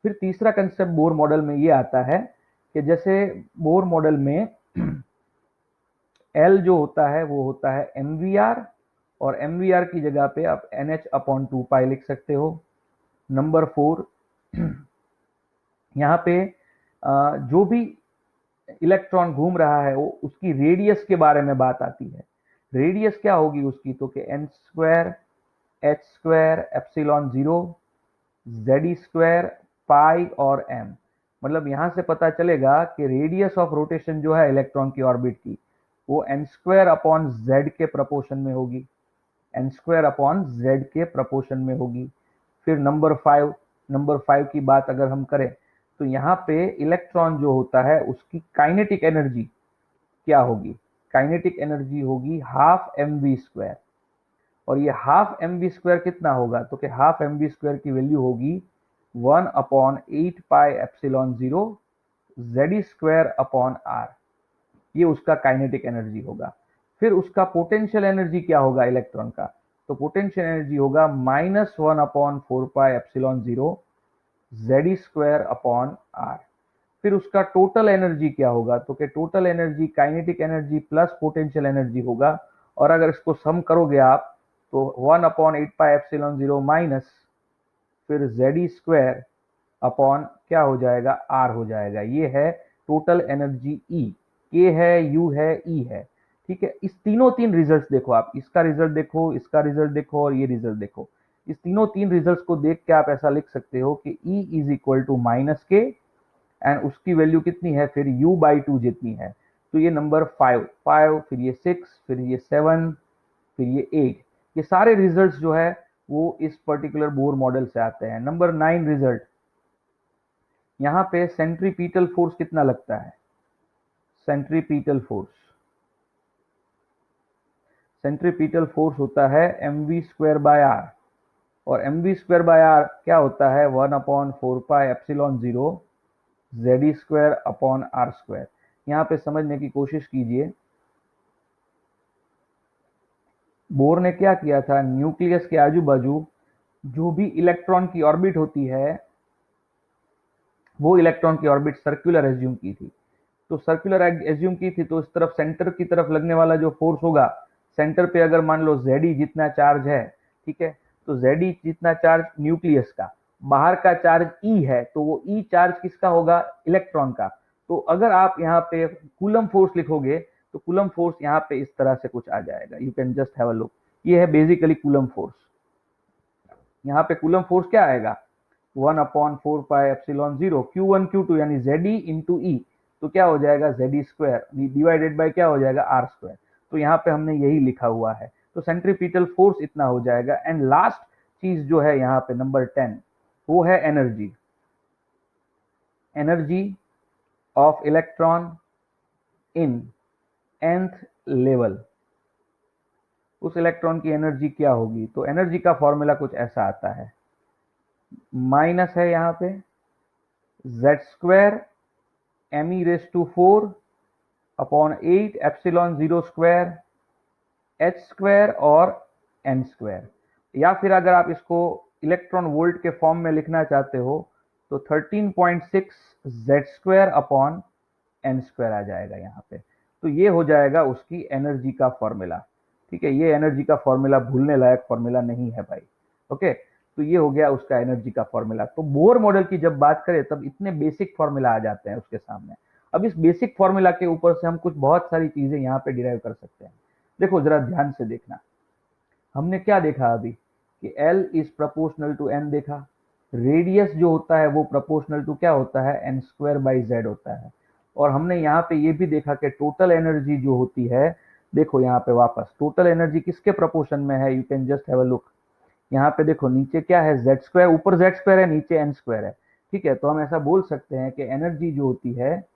फिर तीसरा कंसेप्ट बोर मॉडल में ये आता है कि जैसे बोर मॉडल में L जो होता है वो होता है MVR, और MVR की जगह पे आप NH/2 लिख सकते हो। नंबर 4, यहाँ पे जो भी इलेक्ट्रॉन घूम रहा है वो उसकी रेडियस के बारे में बात आती है। रेडियस क्या होगी उसकी, तो कि n square h square epsilon 0 z square pi और m। मतलब यहां से पता चलेगा कि रेडियस ऑफ रोटेशन जो है इलेक्ट्रॉन की ऑर्बिट की, वो n स्क्वायर अपॉन z के प्रपोर्शन में होगी, n स्क्वायर अपॉन z के प्रपोर्शन में होगी। फिर नंबर 5 की बात अगर हम करें तो यहाँ पे इलेक्ट्रॉन जो होता है उसकी काइनेटिक एनर्जी क्या होगी, काइनेटिक एनर्जी होगी हाफ mv²। और ये हाफ mv² कितना होगा, तो कि हाफ mv² की वैल्यू होगी 1/8πε0 z²/r। ये उसका काइनेटिक एनर्जी होगा। फिर उसका पोटेंशियल एनर्जी क्या होगा इलेक्ट्रॉन का, तो पोटेंशियल एनर्जी होगा -1/4πε0 z²/r। फिर उसका टोटल एनर्जी क्या होगा, तो कि total energy kinetic energy plus potential energy होगा। और अगर इसको सम करोगे आप तो 1/8πε0 माइनस फिर जेड स्क्वायर अपॉन क्या हो जाएगा, आर हो जाएगा। ये है टोटल एनर्जी ई, के है, यू है, ई है। ठीक है, इस तीनों तीन रिजल्ट्स देखो आप, इसका रिजल्ट देखो, इसका रिजल्ट देखो और ये रिजल्ट देखो। इस तीनों तीन रिजल्ट्स को देख के आप ऐसा लिख सकते हो कि E is equal to minus k and उसकी वैल्यू कितनी है फिर u/2 जितनी है। तो ये नंबर 5 फिर ये 6 फिर ये 7 फिर ये 8, ये सारे रिजल्ट्स जो है वो इस पर्टिकुलर बोर मॉडल से आते हैं। नंबर 9 रिजल्ट, यहाँ पे सेंट्रीपीटल फोर्स कितना लगता है। सेंट्रीपीटल फोर्स, सेंट्रीपीटल फोर्स होता है mv²/r और mv²/r क्या होता है 1/4πε0 z²/r²। यहाँ पे समझने की कोशिश कीजिए, बोर ने क्या किया था, न्यूक्लियस के आजू बाजू जो भी इलेक्ट्रॉन की ऑर्बिट होती है वो इलेक्ट्रॉन की ऑर्बिट सर्कुलर एज्यूम की थी। तो सर्कुलर एज्यूम की थी तो इस तरफ सेंटर की तरफ लगने वाला जो फोर्स होगा, सेंटर पे अगर मान लो जेड जितना चार्ज है, ठीक है, तो जेड जितना चार्ज न्यूक्लियस का, बाहर का चार्ज ई है, तो वो ई चार्ज किसका होगा, इलेक्ट्रॉन का। तो अगर आप यहाँ पे कूलम फोर्स लिखोगे तो कूलम फोर्स यहाँ पे इस तरह से कुछ आ जाएगा, you can just have a look. ये है बेसिकली कूलम फोर्स। यहाँ पे कूलम फोर्स क्या आएगा 1/4πε0 Q1 Q2 यानी Ze इंटू ई, तो क्या हो जाएगा Z² डिवाइडेड बाय क्या हो जाएगा R²। तो यहाँ पे हमने यही लिखा हुआ है, तो सेंट्रीपिटल फोर्स इतना हो जाएगा। एंड लास्ट चीज जो है यहाँ पे नंबर 10 वो है energy, energy of electron in nth level. उस इलेक्ट्रॉन की एनर्जी क्या होगी, तो एनर्जी का फॉर्मूला कुछ ऐसा आता है, माइनस है यहाँ पे Z² me⁴ अपॉन 8ε0² h² और n²। या फिर अगर आप इसको इलेक्ट्रॉन वोल्ट के फॉर्म में लिखना चाहते हो तो 13.6 Z² अपॉन n² आ जाएगा यहाँ पे। तो ये हो जाएगा उसकी एनर्जी का फॉर्मूला। ठीक है, ये एनर्जी का फॉर्मूला भूलने लायक फॉर्मूला नहीं है भाई। ओके, तो ये हो गया उसका एनर्जी का फॉर्मूला। तो बोर मॉडल की जब बात करें तब इतने बेसिक फॉर्मूला आ जाते हैं उसके सामने। अब इस बेसिक फॉर्मूला के ऊपर से हम कुछ बहुत सारी चीजें यहाँ पे डिराइव कर सकते हैं। देखो जरा ध्यान से देखना, हमने क्या देखा अभी कि L is proportional to n देखा, रेडियस जो होता है वो प्रोपोर्शनल टू क्या होता है n²/z होता है। और हमने यहाँ पे ये भी देखा कि टोटल एनर्जी जो होती है, देखो यहाँ पे वापस टोटल एनर्जी किसके प्रोपोर्शन में है, you can just have a look. यहाँ पे देखो नीचे क्या है Z², ऊपर Z² है नीचे n² है। ठीक है, तो हम ऐसा बोल सकते हैं कि एनर्जी जो होती है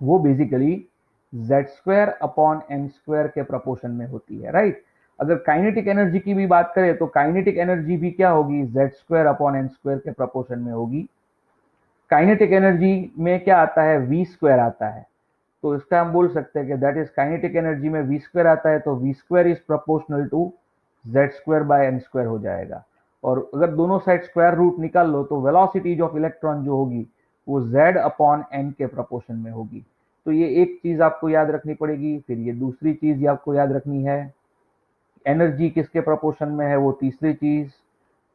वो बेसिकली Z² अपॉन n² के प्रोपोर्शन में होती है, राइट। अगर काइनेटिक एनर्जी की भी बात करें तो काइनेटिक एनर्जी भी क्या होगी Z² अपॉन n² के प्रोपोर्शन में होगी। काइनेटिक एनर्जी में क्या आता है v² आता है, तो इसका हम बोल सकते हैं कि दैट इज काइनेटिक एनर्जी में v² आता है, तो v² is proportional to Z²/n² हो जाएगा। और अगर दोनों साइड स्क्वायर रूट निकाल लो तो वेलोसिटी ऑफ इलेक्ट्रॉन जो होगी वो Z अपॉन n के प्रोपोर्शन में होगी। तो ये एक चीज आपको याद रखनी पड़ेगी। फिर ये दूसरी चीज आपको याद रखनी है, एनर्जी किसके प्रोपोर्शन में है वो तीसरी चीज,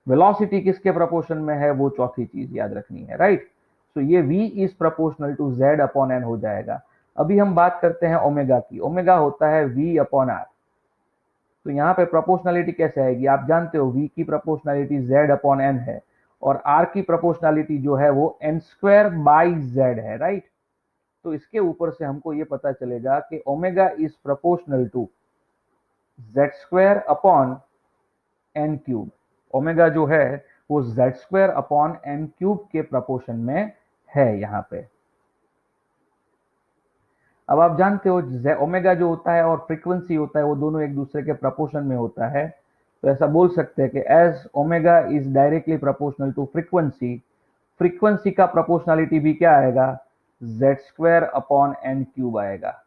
वेलोसिटी किसके प्रोपोर्शन में है वो चौथी चीज याद रखनी है, राइट। तो ये v is proportional to Z upon n हो जाएगा। अभी हम बात करते हैं ओमेगा की, ओमेगा होता है v अपॉन r। तो यहाँ पे प्रोपोर्शनलिटी कैसे आएगी, आप जानते हो v की प्रोपोर्शनलिटी Z अपॉन n है और r की प्रोपोर्शनलिटी जो है वो n²/z है, राइट। तो इसके ऊपर से हमको ये पता चलेगा कि omega is proportional to Z² upon n³। Omega जो है वो Z² अपॉन n³ के प्रोपोर्शन में है यहाँ पे। अब आप जानते हो ओमेगा जो होता है और फ्रीक्वेंसी होता है वो दोनों एक दूसरे के प्रोपोर्शन में होता है। तो ऐसा बोल सकते हैं कि as omega is directly proportional to frequency, frequency का प्रोपोर्शनलिटी भी क्या आएगा Z² अपॉन n³ आएगा,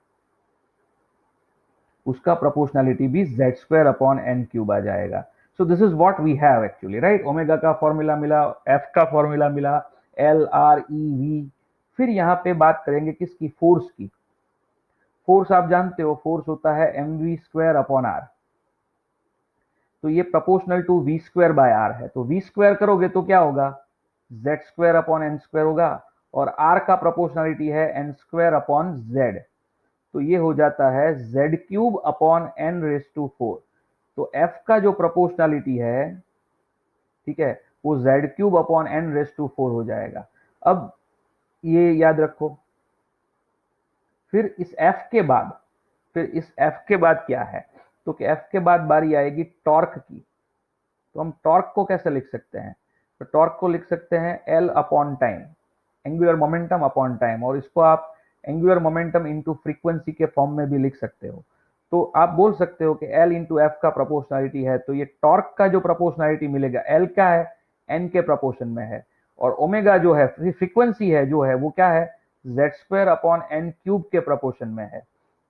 उसका प्रोपोर्शनलिटी भी Z² अपॉन n³ आ जाएगा। So this is what we have actually, right. Omega का फॉर्मूला मिला, एफ का फॉर्मूला मिला, L R E V, फिर यहाँ पे बात करेंगे किसकी, फोर्स की। फोर्स आप जानते हो, फोर्स होता है mv² / r। तो ये प्रोपोर्शनल टू v²/r है, तो v² करोगे तो क्या होगा, z² / n² होगा, और r का प्रोपोर्शनलिटी है n²/z। तो ये हो जाता है z³ / n⁴। तो f का जो प्रोपोर्शनलिटी है, ठीक है, वो z³ / n⁴ हो जाएगा। अब ये याद रखो। फिर इस f के बाद क्या है, तो कि f के बाद बारी आएगी टॉर्क की। तो हम टॉर्क को कैसे लिख सकते हैं, तो टॉर्क को लिख सकते हैं L/टाइम, एंगुलर मोमेंटम अपॉन टाइम, और इसको आप एंगुलर मोमेंटम इनटू फ्रीक्वेंसी के फॉर्म में भी लिख सकते हो। तो आप बोल सकते हो कि L इंटू एफ का प्रोपोर्शनलिटी है, तो ये टॉर्क का जो प्रोपोर्शनलिटी मिलेगा, L क्या है, N के प्रोपोर्शन में है, और ओमेगा जो है फ्रीक्वेंसी है जो है वो क्या है, z²/n³ के प्रोपोर्शन में है।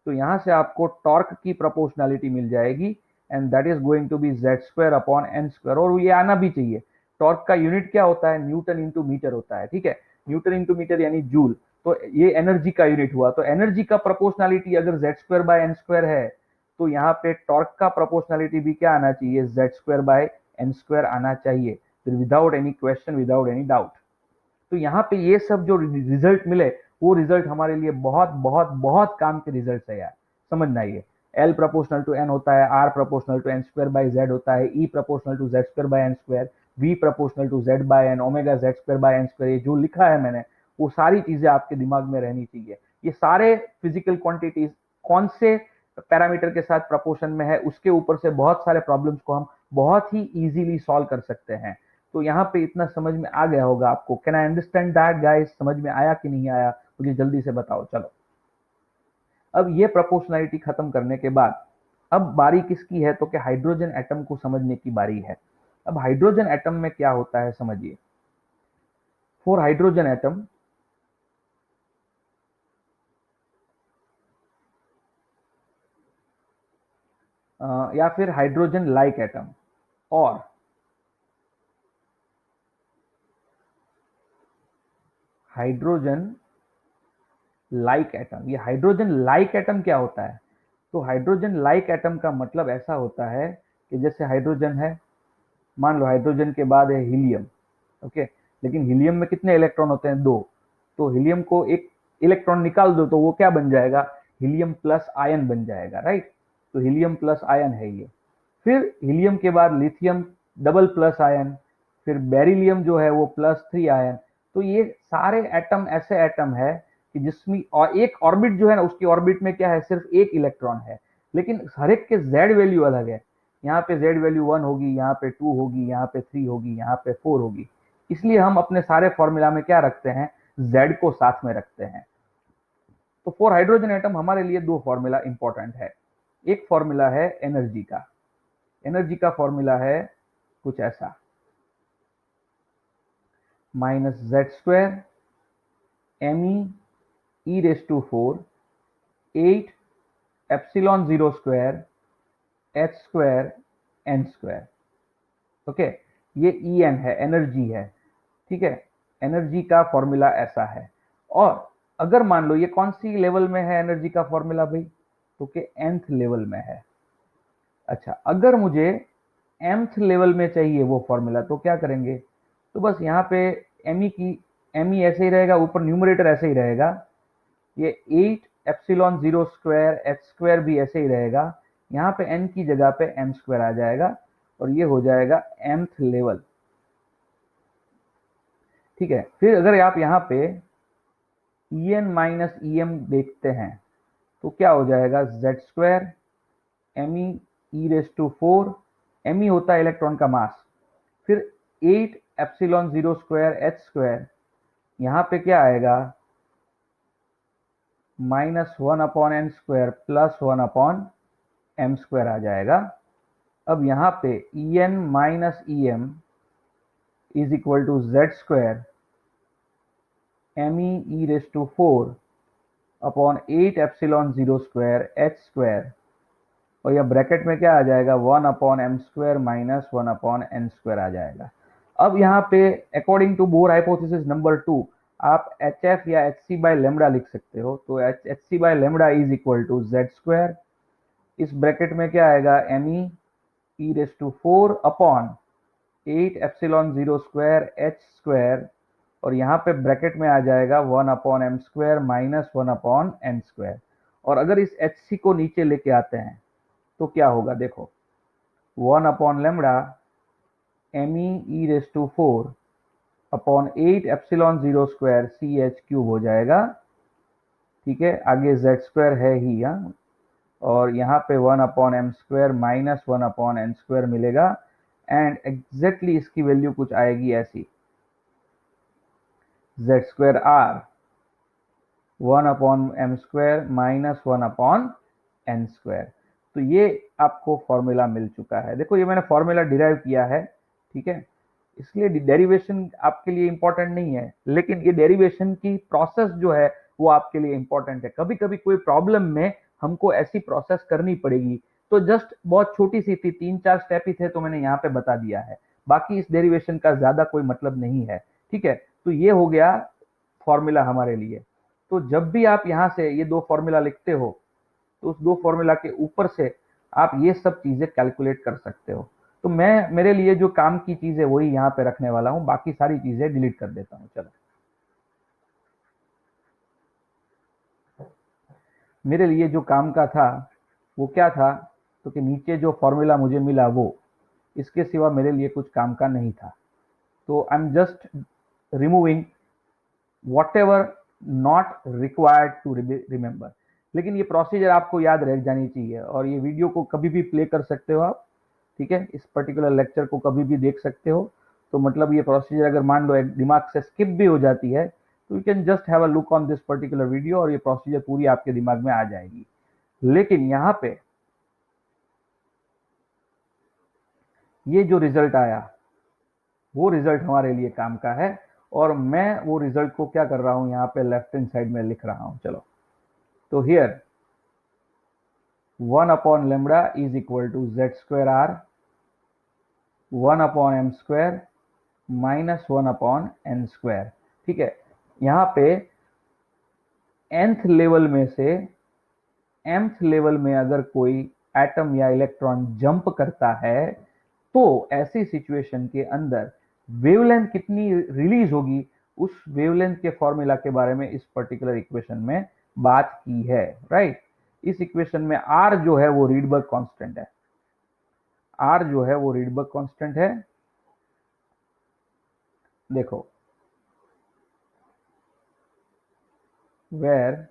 तो यहां से आपको टॉर्क की प्रोपोर्शनलिटी मिल जाएगी, and that is going to be z²/n²। और ये आना भी चाहिए। टॉर्क का यूनिट क्या होता है, न्यूटन इंटू मीटर होता है, ठीक है, न्यूटन इंटू मीटर यानी जूल। तो ये एनर्जी का यूनिट हुआ, तो एनर्जी का प्रोपोर्शनलिटी अगर z²/n² है, तो यहाँ पे टॉर्क का प्रोपोर्शनलिटी भी क्या आना चाहिए, z²/n² आना चाहिए, without any question, without any doubt. तो यहाँ पे ये सब जो रिजल्ट मिले, वो रिजल्ट हमारे लिए बहुत बहुत बहुत काम के रिजल्ट है यार, समझना। ये L प्रोपोर्शनल टू n होता है, R प्रोपोर्शनल टू n²/z होता है, E proportional to z²/n², V proportional to z/n, omega z²/n²। ये जो लिखा है मैंने, वो सारी चीजें आपके दिमाग में रहनी चाहिए। ये सारे फिजिकल क्वांटिटीज कौन से पैरामीटर के साथ प्रोपोर्शन में है, उसके ऊपर से बहुत सारे प्रॉब्लम्स को हम बहुत ही इजीली सॉल्व कर सकते हैं। तो यहाँ पे इतना समझ में आ गया होगा आपको। Can I understand that guys, समझ में आया कि नहीं आया, मुझे जल्दी से बताओ। चलो, अब ये प्रोपोर्शनलिटी खत्म करने के बाद अब बारी किसकी है, तो कि हाइड्रोजन एटम को समझने की बारी है। अब हाइड्रोजन एटम में क्या होता है समझिए। फॉर हाइड्रोजन एटम, या फिर हाइड्रोजन लाइक एटम, और हाइड्रोजन लाइक एटम। ये हाइड्रोजन लाइक एटम क्या होता है, तो हाइड्रोजन लाइक एटम का मतलब ऐसा होता है कि जैसे हाइड्रोजन है, मान लो हाइड्रोजन के बाद है हीलियम, ओके, लेकिन हीलियम में कितने इलेक्ट्रॉन होते हैं, 2। तो हीलियम को एक इलेक्ट्रॉन निकाल दो तो वो क्या बन जाएगा, हीलियम प्लस आयन बन जाएगा, राइट। तो हीलियम प्लस आयन है ये। फिर हीलियम के बाद लिथियम डबल प्लस आयन, फिर बेरिलियम जो है वो +3 आयन। तो ये सारे एटम ऐसे एटम है कि जिसमें और एक ऑर्बिट जो है ना, उसकी ऑर्बिट में क्या है, सिर्फ एक इलेक्ट्रॉन है, लेकिन हर एक के जेड वैल्यू अलग है। यहाँ पे जेड वैल्यू 1 होगी, यहाँ पे 2 होगी, यहाँ पे 3 होगी, यहाँ पे 4 होगी। इसलिए हम अपने सारे फॉर्मूला में क्या रखते हैं, जेड को साथ में रखते हैं। तो फॉर हाइड्रोजन एटम हमारे लिए दो फॉर्मूला इंपॉर्टेंट है। एक फॉर्मूला है एनर्जी का। एनर्जी का फॉर्मूला है कुछ ऐसा, -z² me e⁴ 8 ε0² h² n²। Okay, ये En है, एनर्जी है, ठीक है। एनर्जी का फॉर्मूला ऐसा है। और अगर मान लो ये कौन सी लेवल में है एनर्जी का फॉर्मूला भाई, तो कि nth लेवल में है। अच्छा, अगर मुझे mth लेवल में चाहिए वो फॉर्मूला, तो क्या करेंगे, तो बस यहाँ पे me ऐसे ही रहेगा, ऊपर न्यूमरेटर ऐसे ही रहेगा, ये 8 ε0² h² भी ऐसे ही रहेगा, यहाँ पे n की जगह पे m² आ जाएगा, और ये हो जाएगा mth लेवल, ठीक है। फिर अगर आप यहाँ पे En माइनस em देखते हैं, तो क्या हो जाएगा, z² me e⁴, me होता है इलेक्ट्रॉन का मास, फिर 8 ε0² h², यहाँ पे क्या आएगा, -1/n² + 1/m² आ जाएगा। अब यहाँ पे En minus em is equal to z² me e⁴ upon 8 ε0² h², और यह ब्रैकेट में क्या आ जाएगा, 1/m² - 1/n² आ जाएगा। अब यहाँ पे according to Bohr hypothesis number 2, आप एच एफ या एच सी बाय लेमडा लिख सकते हो। तो H C by lambda is equal to Z square, इस ब्रैकेट में क्या आएगा, M E raise to 4 upon 8 epsilon 0 square H square, और यहाँ पे ब्रैकेट में आ जाएगा 1 upon M square minus 1 upon N square. और अगर इस एच सी को नीचे लेके आते हैं तो क्या होगा, देखो 1 upon lambda M E raise to 4 upon 8 epsilon 0 square C H cube हो जाएगा। ठीक है, आगे जेड स्क्वायर है ही, यहाँ और यहाँ पे 1 upon M square minus 1 upon N square मिलेगा। एंड एग्जैक्टली इसकी वैल्यू कुछ आएगी ऐसी, Z square R 1 upon M square minus 1 upon N square. तो ये आपको फॉर्मूला मिल चुका है। देखो ये मैंने फॉर्मूला डिराइव किया है, ठीक है, इसलिए डेरिवेशन आपके लिए इंपॉर्टेंट नहीं है, लेकिन ये डेरिवेशन की प्रोसेस जो है वो आपके लिए इंपॉर्टेंट है। कभी कभी कोई प्रॉब्लम में हमको ऐसी प्रोसेस करनी पड़ेगी, तो जस्ट बहुत छोटी सी थी, 3-4 स्टेप ही थे, तो मैंने यहाँ पे बता दिया है। बाकी इस डेरिवेशन का ज्यादा कोई मतलब नहीं है। ठीक है, तो ये हो गया फॉर्मूला हमारे लिए। तो जब भी आप यहाँ से ये दो फॉर्मूला लिखते हो, तो उस दो फॉर्मूला के ऊपर से आप ये सब चीजें कैलकुलेट कर सकते हो। तो मैं मेरे लिए जो काम की चीज है वही यहाँ पे रखने वाला हूँ, बाकी सारी चीजें डिलीट कर देता हूँ। चलो, मेरे लिए जो काम का था वो क्या था, तो कि नीचे जो फॉर्मूला मुझे मिला वो, इसके सिवा मेरे लिए कुछ काम का नहीं था। तो I am just removing whatever not required to remember. लेकिन ये प्रोसीजर आपको याद रह जानी चाहिए, और ये वीडियो को कभी भी प्ले कर सकते हो आप। ठीक है, इस पर्टिकुलर लेक्चर को कभी भी देख सकते हो। तो मतलब ये प्रोसीजर अगर मान लो एक दिमाग से स्किप भी हो जाती है, तो you can just have a look on this particular video, और ये प्रोसीजर पूरी आपके दिमाग में आ जाएगी। लेकिन यहाँ पे ये जो रिजल्ट आया वो रिजल्ट हमारे लिए काम का है, और मैं वो रिजल्ट को क्या कर रहा हूं, यहाँ पे लेफ्ट हैंड साइड में लिख रहा हूं। चलो, तो here 1 upon lambda is equal to Z square R 1 upon M square minus 1 upon N square. ठीक है, यहाँ पे nth लेवल में से mth लेवल में अगर कोई एटम या इलेक्ट्रॉन जंप करता है, तो ऐसी सिचुएशन के अंदर वेवलेंथ कितनी रिलीज होगी, उस वेवलेंथ के फॉर्मूला के बारे में इस पर्टिकुलर इक्वेशन में बात की है। राइट, इस इक्वेशन में आर जो है वो रीडबर्ग कांस्टेंट है। आर जो है वो रीडबर्ग कांस्टेंट है। देखो, where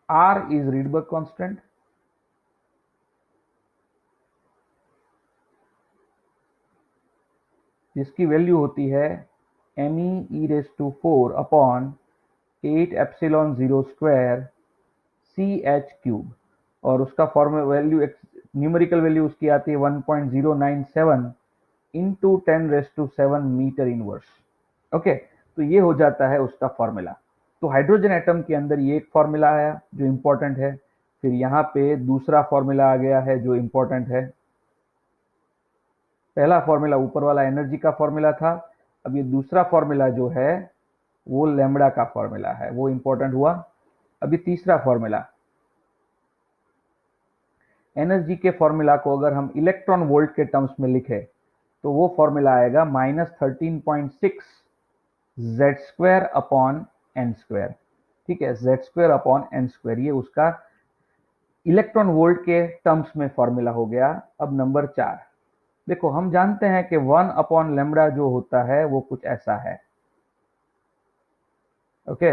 R is Rydberg constant, जिसकी वैल्यू होती है M E raise to 4 upon 8 epsilon 0 square C H cube, और उसका फॉर्मूला वैल्यू, न्यूमेरिकल वैल्यू उसकी आती है 1.097 इंटू 10⁻⁷ मीटर इनवर्स। ओके, तो ये हो जाता है उसका फॉर्मूला। तो हाइड्रोजन एटम के अंदर ये एक फॉर्मूला आया जो इंपॉर्टेंट है, फिर यहाँ पे दूसरा फॉर्मूला आ गया है जो इंपॉर्टेंट है। पहला फॉर्मूला ऊपर वाला एनर्जी का फॉर्मूला था, अब ये दूसरा फॉर्मूला जो है वो लेमडा का फॉर्मूला है, वो इंपॉर्टेंट हुआ। अभी तीसरा फॉर्मूला, एनर्जी के फॉर्मूला को अगर हम इलेक्ट्रॉन वोल्ट के टर्म्स में लिखे, तो वो फॉर्मूला आएगा -13.6 Z square upon N square. ठीक है, Z square upon N square, ये उसका इलेक्ट्रॉन वोल्ट के टर्म्स में फॉर्मूला हो गया। अब नंबर 4, देखो हम जानते हैं कि 1 अपॉन लेमडा जो होता है वो कुछ ऐसा है। ओके,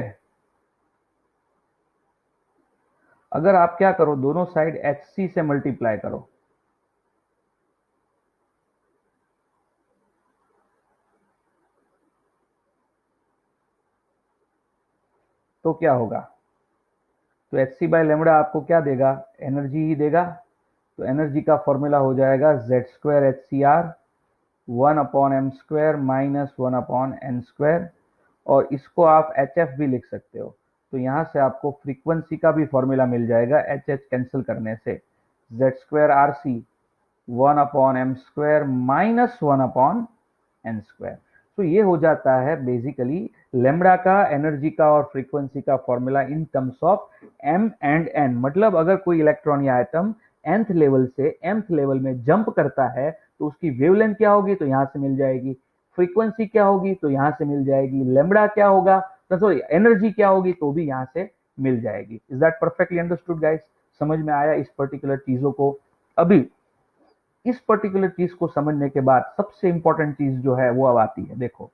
अगर आप क्या करो, दोनों साइड एच सी से मल्टीप्लाई करो, तो क्या होगा, तो एच सी बाय लेमडा आपको क्या देगा, एनर्जी ही देगा। तो एनर्जी का फॉर्मूला हो जाएगा Z square H C R 1 upon M square minus 1 upon N square, और इसको आप एच एफ भी लिख सकते हो। तो यहां से आपको फ्रीक्वेंसी का भी फॉर्मूला मिल जाएगा, एच एच कैंसिल करने से, Z square R C 1 upon M square minus 1 upon N square. तो ये हो जाता है बेसिकली लेमडा का एनर्जी का और फ्रीक्वेंसी का formula in terms of m and n। मतलब अगर कोई इलेक्ट्रॉन या एटम nth लेवल से mth लेवल में जंप करता है तो उसकी वेवलेंथ क्या होगी, तो यहां से मिल जाएगी। फ्रीक्वेंसी क्या होगी, तो यहां से मिल जाएगी। लेमडा क्या होगा, तो सॉरी एनर्जी क्या होगी, तो भी यहां से मिल जाएगी। Is that perfectly understood guys? समझ में आया इस पर्टिकुलर चीजों को? अभी इस पर्टिकुलर चीज को समझने के बाद सबसे इंपॉर्टेंट चीज जो है वो अब आती है। देखो,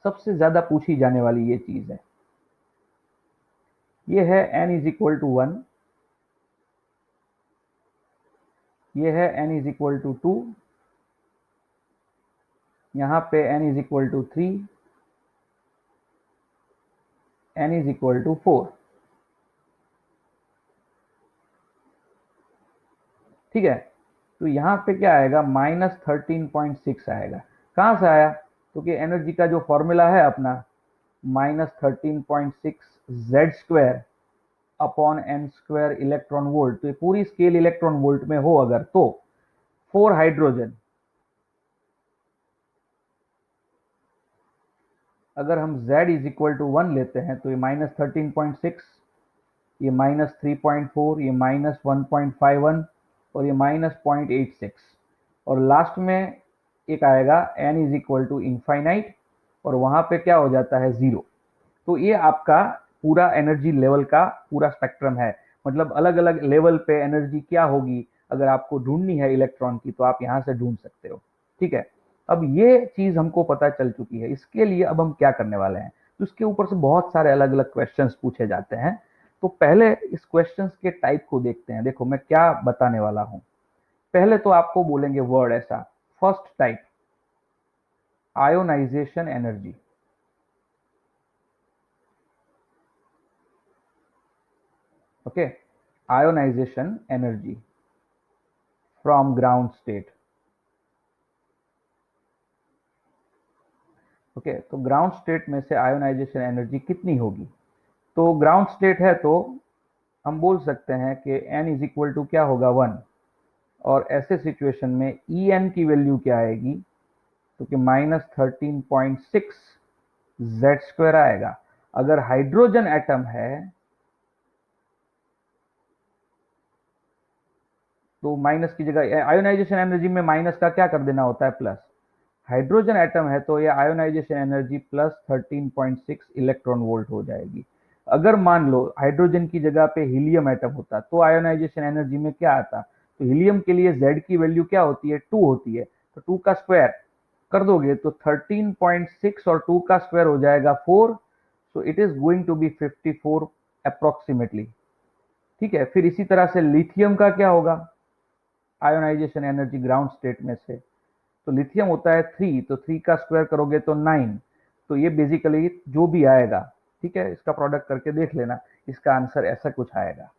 सबसे ज्यादा पूछी जाने वाली ये चीज है, ये है n इज इक्वल टू 1, ये है n इज इक्वल टू 2, यहां पे n is equal to 3, n is equal to 4। ठीक है, तो यहां पे क्या आएगा, -13.6 आएगा। कहां से आया, क्योंकि एनर्जी का जो फॉर्मूला है अपना -13.6 Z square upon N square electron volt. तो ये पूरी स्केल इलेक्ट्रॉन वोल्ट में हो अगर, तो 4 हाइड्रोजन, अगर हम Z इज इक्वल टू 1 लेते हैं तो ये -13.6, ये -3.4, ये -1.51 और ये -0.86, और लास्ट में एक आएगा n is equal to infinite, और वहां पे क्या हो जाता है, जीरो। तो ये आपका पूरा एनर्जी लेवल का पूरा स्पेक्ट्रम है। मतलब अलग अलग लेवल पे एनर्जी क्या होगी, अगर आपको ढूंढनी है इलेक्ट्रॉन की, तो आप यहां से ढूंढ सकते हो। ठीक है, अब ये चीज हमको पता चल चुकी है। इसके लिए अब हम क्या करने वाले हैं, तो इसके ऊपर से बहुत सारे अलग अलग क्वेश्चंस पूछे जाते हैं। तो पहले इस क्वेश्चंस के टाइप को देखते हैं। देखो मैं क्या बताने वाला हूं। पहले तो आपको बोलेंगे वर्ड ऐसा, first type ionization energy. Okay, ionization energy from ground state. Okay, तो ग्राउंड स्टेट में से आयोनाइजेशन एनर्जी कितनी होगी। तो ग्राउंड स्टेट है तो हम बोल सकते हैं कि n इज इक्वल टू क्या होगा, 1। और ऐसे सिचुएशन में ई एन की वैल्यू क्या आएगी, तो कि -13.6 जेड स्क्वायर आएगा। अगर हाइड्रोजन एटम है तो माइनस की जगह, आयोनाइजेशन एनर्जी में माइनस का क्या कर देना होता है, प्लस। हाइड्रोजन एटम है तो ये आयोनाइजेशन एनर्जी +13.6 इलेक्ट्रॉन वोल्ट हो जाएगी। अगर मान लो हाइड्रोजन की जगह पे हीलियम एटम होता तो आयोनाइजेशन एनर्जी में क्या आता, तो हीलियम के लिए Z की वैल्यू क्या होती है, 2 होती है। तो 2 का स्क्वायर कर दोगे तो 13.6 और 2 का स्क्वायर हो जाएगा 4। So it is going to be 54 approximately. ठीक है, फिर इसी तरह से लिथियम का क्या होगा, आयोनाइजेशन एनर्जी ग्राउंड स्टेट में से, तो लिथियम होता है 3, तो 3 का स्क्वायर करोगे तो 9। तो ये बेसिकली जो भी आएगा, ठीक है, इसका प्रोडक्ट करके देख लेना, इसका आंसर ऐसा कुछ आएगा।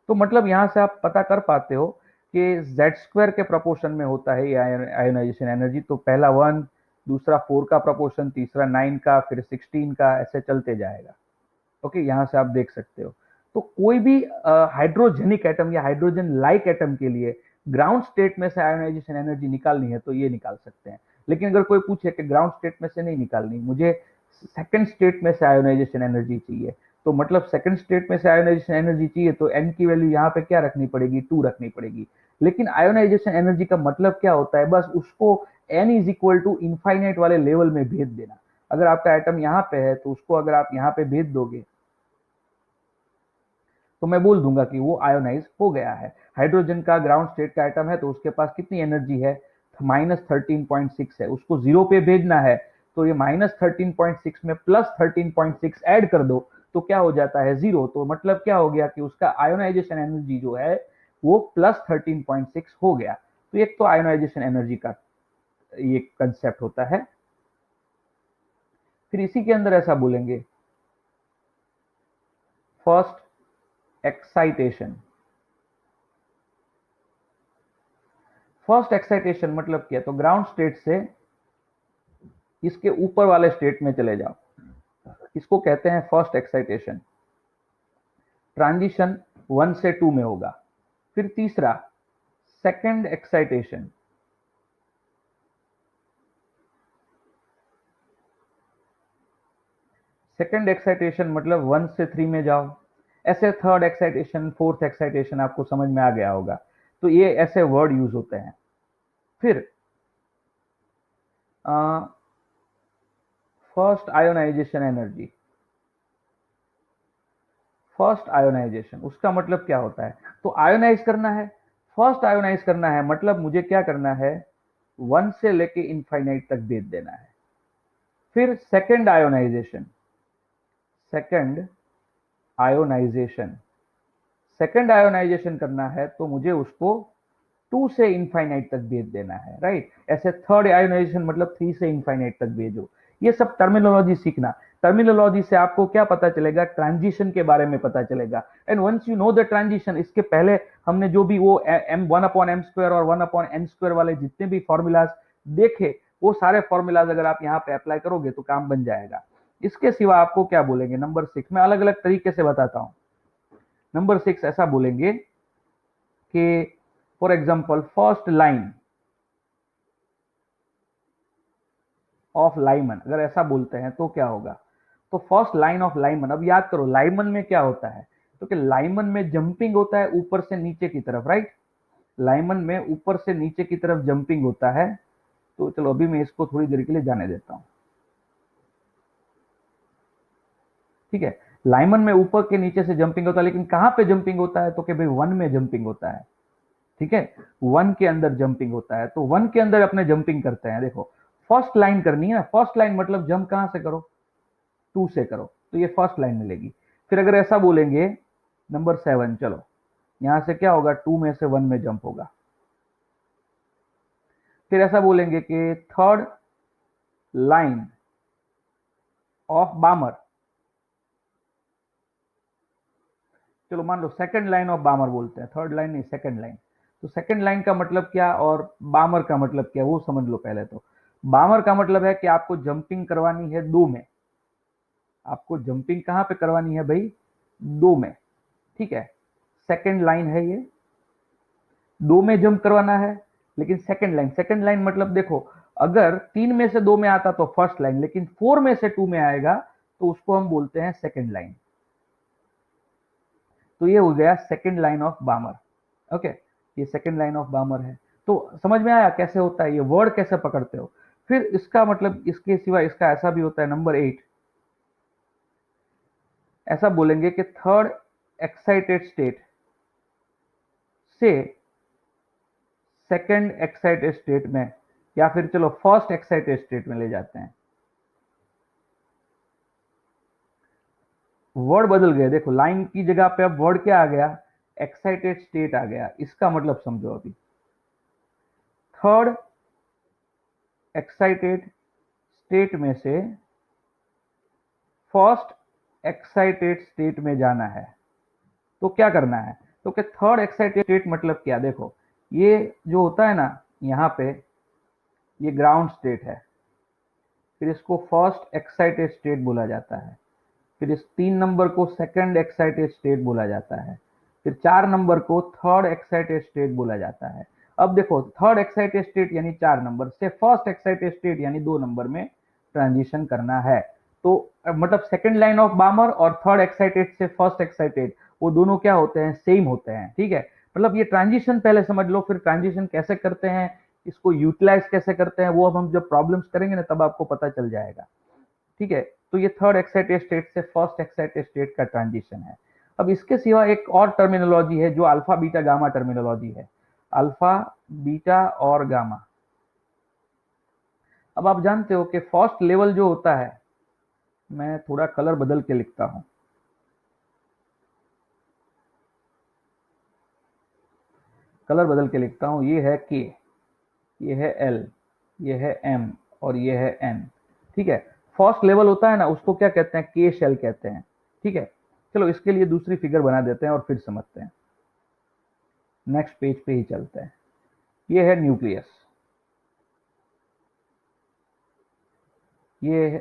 तो मतलब यहां से आप पता कर पाते हो कि जेड स्क्वायर के प्रपोर्शन में होता है ये आयोनाइजेशन एनर्जी। तो पहला 1, दूसरा 4 का प्रपोर्शन, तीसरा 9 का, फिर 16 का, ऐसे चलते जाएगा। ओके, यहां से आप देख सकते हो। तो कोई भी हाइड्रोजेनिक एटम या हाइड्रोजन लाइक एटम के लिए ग्राउंड स्टेट में से आयोनाइजेशन एनर्जी निकालनी है तो ये निकाल सकते हैं। लेकिन अगर कोई पूछे कि ग्राउंड स्टेट में से नहीं निकालनी, मुझे सेकंड स्टेट में से आयोनाइजेशन एनर्जी चाहिए, तो मतलब सेकंड स्टेट में से आयोनाइजेशन एनर्जी चाहिए तो एन की वैल्यू यहाँ पे क्या रखनी पड़ेगी, 2 रखनी पड़ेगी। लेकिन आयोनाइजेशन एनर्जी का मतलब क्या होता है, बस उसको N is equal to infinite वाले लेवल में भेज देना। अगर आपका एटम यहाँ पे है तो उसको अगर आप यहाँ पे भेज दोगे तो मैं बोल दूंगा कि वो आयोनाइज हो गया है। हाइड्रोजन का ग्राउंड स्टेट का आइटम है तो उसके पास कितनी एनर्जी है, -13.6 है, उसको जीरो पे भेजना है। तो ये -13.6 में +13.6 ऐड कर दो तो क्या हो जाता है, जीरो। तो मतलब क्या हो गया कि उसका आयोनाइजेशन एनर्जी जो है वो +13.6 हो गया। तो एक तो आयोनाइजेशन एनर्जी का ये कंसेप्ट होता है। फिर इसी के अंदर ऐसा बोलेंगे, फर्स्ट एक्साइटेशन। फर्स्ट एक्साइटेशन मतलब क्या, तो ग्राउंड स्टेट से इसके ऊपर वाले स्टेट में चले जाओ, इसको कहते हैं फर्स्ट एक्साइटेशन। ट्रांजिशन 1 से 2 में होगा। फिर तीसरा सेकंड एक्साइटेशन, सेकंड एक्साइटेशन मतलब 1 से 3 में जाओ, ऐसे थर्ड एक्साइटेशन, फोर्थ एक्साइटेशन, आपको समझ में आ गया होगा। तो ये ऐसे वर्ड यूज होते हैं। फिर first ionization energy, first ionization उसका मतलब क्या होता है? तो आयोनाइज करना है, फर्स्ट आयोनाइज करना है मतलब मुझे क्या करना है, 1 से लेके इनफाइनाइट तक भेज देना है। फिर second ionisation, second ionisation, second ionisation करना है तो मुझे उसको 2 से इनफाइनाइट तक भेज देना है, राइट। ऐसे थर्ड आयोनाइजेशन मतलब 3 से इनफाइनाइट तक भेजो। ये सब टर्मिनोलॉजी सीखना, टर्मिनोलॉजी से आपको क्या पता चलेगा, ट्रांजिशन के बारे में पता चलेगा। And once you know the transition, इसके पहले हमने जो भी वो एम 1/m² और 1/n² वाले जितने भी फॉर्मूलाज देखे, वो सारे फॉर्मूलाज अगर आप यहाँ पे अप्लाई करोगे तो काम बन जाएगा। इसके सिवा आपको क्या बोलेंगे, नंबर 6 में अलग अलग तरीके से बताता हूं। नंबर 6 ऐसा बोलेंगे कि for example first line of Lyman, अगर ऐसा बोलते हैं तो क्या होगा, तो फर्स्ट लाइन ऑफ लाइमन। अब याद करो लाइमन में क्या होता है, तो कि लाइमन में जंपिंग होता है ऊपर से नीचे की तरफ, राइट। लाइमन में ऊपर से नीचे की तरफ जंपिंग होता है। तो चलो अभी मैं इसको थोड़ी देर के लिए जाने देता हूं, ठीक है। लाइमन में ऊपर के नीचे से जंपिंग होता है, लेकिन कहां पे जंपिंग होता है, तो कि भाई 1 में जंपिंग होता है, ठीक है। 1 के अंदर जंपिंग होता है, तो 1 के अंदर अपने जंपिंग करते हैं। देखो फर्स्ट लाइन करनी है ना, फर्स्ट लाइन मतलब जंप कहां से करो, 2 से करो, तो ये फर्स्ट लाइन मिलेगी। फिर अगर ऐसा बोलेंगे नंबर 7, चलो यहां से क्या होगा, 2 में से 1 में जंप होगा। फिर ऐसा बोलेंगे कि थर्ड लाइन ऑफ बामर, चलो मान लो सेकंड लाइन ऑफ बामर बोलते हैं, थर्ड लाइन नहीं, सेकंड लाइन। तो सेकंड लाइन का मतलब क्या और बामर का मतलब क्या, वो समझ लो पहले। तो बामर का मतलब है कि आपको जंपिंग करवानी है 2 में, आपको जंपिंग कहां पे करवानी है भाई, 2 में, ठीक है। सेकंड लाइन है ये, 2 में जंप करवाना है। लेकिन सेकंड लाइन, सेकंड लाइन मतलब देखो अगर 3 में से 2 में आता तो फर्स्ट लाइन, लेकिन 4 में से 2 में आएगा तो उसको हम बोलते हैं सेकंड लाइन। तो ये हो गया सेकंड लाइन ऑफ बामर, ओके। ये सेकंड लाइन ऑफ बामर है। तो समझ में आया कैसे होता है, ये वर्ड कैसे पकड़ते हो। फिर इसका मतलब इसके सिवा इसका ऐसा भी होता है, नंबर 8 ऐसा बोलेंगे कि थर्ड एक्साइटेड स्टेट से सेकंड एक्साइटेड स्टेट में, या फिर चलो फर्स्ट एक्साइटेड स्टेट में ले जाते हैं। वर्ड बदल गए, देखो लाइन की जगह पे अब वर्ड क्या आ गया, एक्साइटेड स्टेट आ गया। इसका मतलब समझो अभी, थर्ड एक्साइटेड स्टेट में से फर्स्ट एक्साइटेड स्टेट में जाना है, तो क्या करना है, तो क्या थर्ड एक्साइटेड स्टेट मतलब क्या, देखो ये जो होता है ना यहाँ पे, ये ग्राउंड स्टेट है, फिर इसको फर्स्ट एक्साइटेड स्टेट बोला जाता है। फिर इस 3 नंबर को सेकंड एक्साइटेड स्टेट बोला जाता है। फिर 4 नंबर को थर्ड एक्साइटेड स्टेट बोला जाता है। अब देखो थर्ड एक्साइटेड स्टेट यानी 4 नंबर से फर्स्ट एक्साइटेड स्टेट यानी 2 नंबर में ट्रांजिशन करना है। तो मतलब सेकंड लाइन ऑफ बामर और थर्ड एक्साइटेड से फर्स्ट एक्साइटेड, वो दोनों क्या होते हैं, सेम होते हैं, ठीक है। मतलब ये ट्रांजिशन पहले समझ लो, फिर ट्रांजिशन कैसे करते हैं, इसको यूटिलाइज कैसे करते हैं, वो अब हम जब प्रॉब्लम्स करेंगे ना तब आपको पता चल जाएगा, ठीक है। तो ये थर्ड एक्साइटेड स्टेट से फर्स्ट एक्साइटेड स्टेट का ट्रांजिशन है। अब इसके सिवा एक और टर्मिनोलॉजी है जो अल्फा बीटा गामा टर्मिनोलॉजी है, अल्फा बीटा और गामा। अब आप जानते हो कि फर्स्ट लेवल जो होता है, मैं थोड़ा कलर बदल के लिखता हूं, कलर बदल के लिखता हूं, ये है के, ये है एल, ये है एम और ये है एन, ठीक है। फर्स्ट लेवल होता है ना उसको क्या कहते हैं, के शेल कहते हैं, ठीक है। चलो इसके लिए दूसरी फिगर बना देते हैं और फिर समझते हैं, नेक्स्ट पेज पे ही चलते हैं। ये है न्यूक्लियस, ये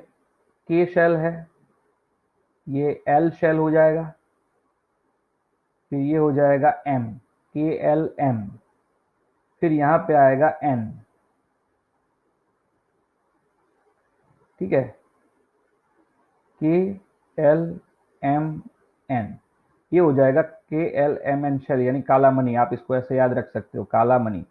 के शेल है, ये एल शेल हो जाएगा, फिर ये हो जाएगा एम, के एल एम, फिर यहां पे आएगा एन, ठीक है, के एल एम एन, ये हो जाएगा के एल एम एन शेल, यानी काला मनी। आप इसको ऐसे याद रख सकते हो, काला money.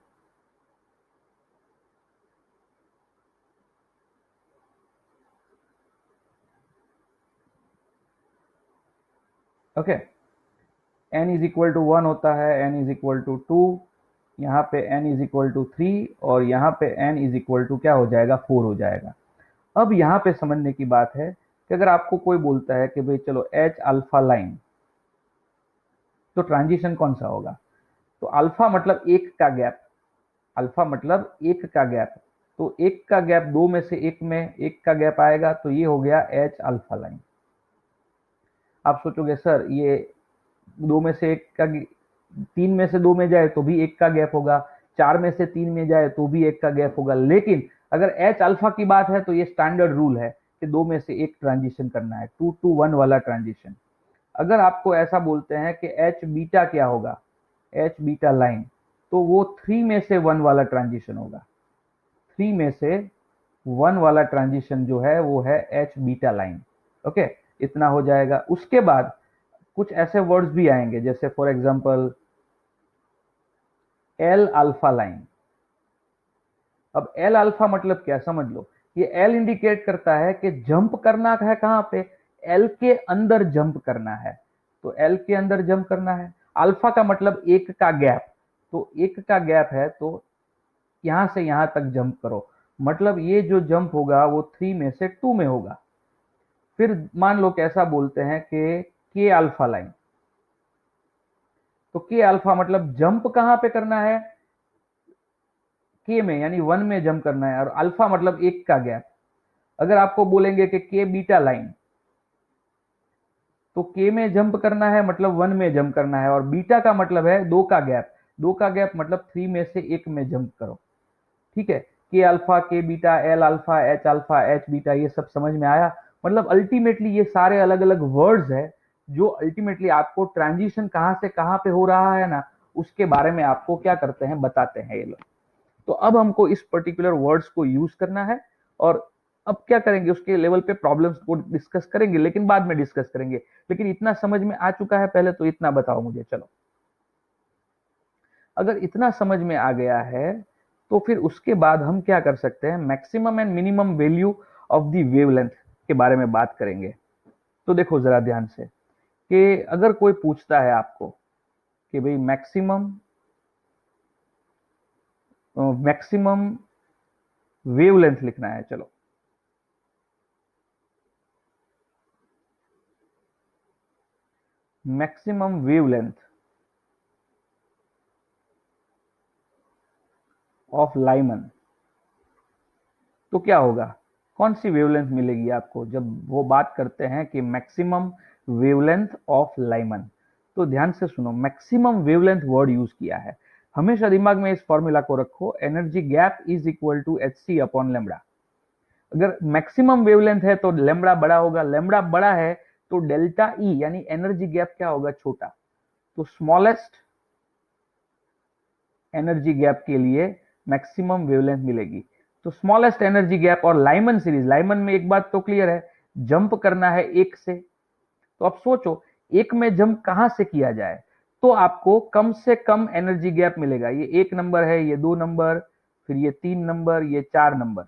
Okay, N is equal to 1 होता है, एन इज इक्वल टू 2, यहाँ पे एन इज इक्वल टू 3, और यहाँ पे एन इज इक्वल टू क्या हो जाएगा, 4 हो जाएगा। अब यहाँ पे समझने की बात है कि अगर आपको कोई बोलता है कि भाई चलो एच अल्फा लाइन, तो ट्रांजिशन कौन सा होगा? तो अल्फा मतलब एक का गैप, अल्फा मतलब एक का गैप, तो एक का गैप दो में से एक में एक का गैप आएगा, तो ये हो गया एच अल्फा लाइन। आप सोचोगे सर ये दो में से एक का, तीन में से दो में जाए तो भी एक का गैप होगा, चार में से तीन में जाए तो भी एक का गैप होगा, लेकिन अगर एच अल्फा की बात है तो ये स्टैंडर्ड रूल है कि दो में से एक ट्रांजिशन करना है, 2 to 1 वाला ट्रांजिशन। अगर आपको ऐसा बोलते हैं कि एच बीटा क्या होगा, एच बीटा लाइन, तो वो 3 में से 1 वाला ट्रांजिशन होगा। 3 में से 1 वाला ट्रांजिशन जो है वो है एच बीटा लाइन। ओके, इतना हो जाएगा। उसके बाद कुछ ऐसे वर्ड्स भी आएंगे, जैसे for example L alpha line. अब एल अल्फा मतलब क्या, समझ लो। ये एल इंडिकेट करता है कि जंप करना है कहां पे, एल के अंदर जंप करना है, तो एल के अंदर जंप करना है। अल्फा का मतलब एक का गैप, तो एक का गैप है तो यहां से यहां तक जंप करो, मतलब ये जो जंप होगा वो 3 में से 2 में होगा। फिर मान लो कैसा बोलते हैं कि के अल्फा लाइन, तो के अल्फा मतलब जंप कहां पे करना है, के में, यानी 1 में जंप करना है, और अल्फा मतलब एक का गैप। अगर आपको बोलेंगे कि के बीटा लाइन, तो के में जंप करना है मतलब 1 में जंप करना है, और बीटा का मतलब है दो का गैप, दो का गैप मतलब 3 में से 1 में जंप करो। ठीक है, के अल्फा, के beta, L alpha, H beta, ये सब समझ में आया? मतलब अल्टीमेटली ये सारे अलग अलग वर्ड्स है जो अल्टीमेटली आपको ट्रांजिशन कहां से कहां पे हो रहा है ना, उसके बारे में आपको क्या करते हैं, बताते हैं ये लोग। तो अब हमको इस पर्टिकुलर वर्ड्स को यूज करना है, और अब क्या करेंगे, उसके लेवल पे प्रॉब्लम्स को डिस्कस करेंगे, लेकिन बाद में डिस्कस करेंगे। लेकिन इतना समझ में आ चुका है पहले, तो इतना बताओ मुझे। चलो, अगर इतना समझ में आ गया है तो फिर उसके बाद हम क्या कर सकते हैं, maximum and minimum value of the wavelength के बारे में बात करेंगे। तो देखो जरा ध्यान से, कि अगर कोई पूछता है आपको कि भाई मैक्सिमम मैक्सिमम वेवलेंथ लिखना है, चलो मैक्सिमम वेवलेंथ ऑफ लाइमन, तो क्या होगा, कौन सी वेवलेंथ मिलेगी आपको जब वो बात करते हैं कि मैक्सिमम वेवलेंथ ऑफ लाइमन? तो ध्यान से सुनो, मैक्सिमम वेवलेंथ वर्ड यूज किया है। हमेशा दिमाग में इस फॉर्मूला को रखो, energy gap is equal to H C upon lambda. अगर मैक्सिमम वेवलेंथ है तो लेमड़ा बड़ा होगा, लेमड़ा बड़ा है तो डेल्टा ई यानी एनर्जी गैप क्या होगा, छोटा। तो स्मॉलेस्ट एनर्जी गैप के लिए मैक्सिमम वेवलेंथ मिलेगी। तो स्मॉलेस्ट एनर्जी गैप और लाइमन सीरीज, लाइमन में एक बात तो क्लियर है, जंप करना है एक से। तो अब सोचो, एक में जंप कहां से किया जाए तो आपको कम से कम एनर्जी गैप मिलेगा। ये 1 नंबर है, ये 2 नंबर, फिर ये 3 नंबर, ये 4 नंबर,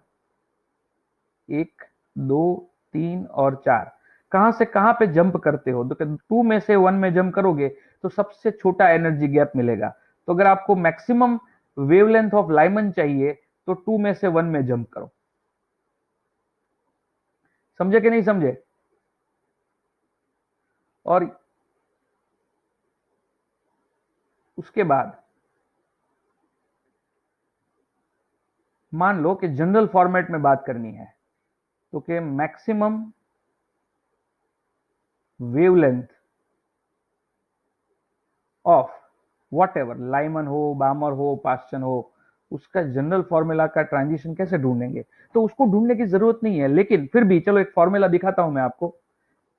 1, 2, 3 और 4। कहां से कहां पे जंप करते हो, तो 2 में से 1 में जंप करोगे तो सबसे छोटा एनर्जी गैप मिलेगा। तो अगर आपको मैक्सिमम वेवलेंथ ऑफ लाइमन चाहिए तो 2 में से 1 में जंप करो। समझे कि नहीं समझे? और उसके बाद मान लो कि जनरल फॉर्मेट में बात करनी है, तो कि maximum wavelength of what ever, Lyman हो, बामर हो, पास्चन हो, उसका जनरल फॉर्मूला का ट्रांजिशन कैसे ढूंढेंगे? तो उसको ढूंढने की जरूरत नहीं है, लेकिन फिर भी चलो एक फॉर्मूला दिखाता हूं मैं आपको।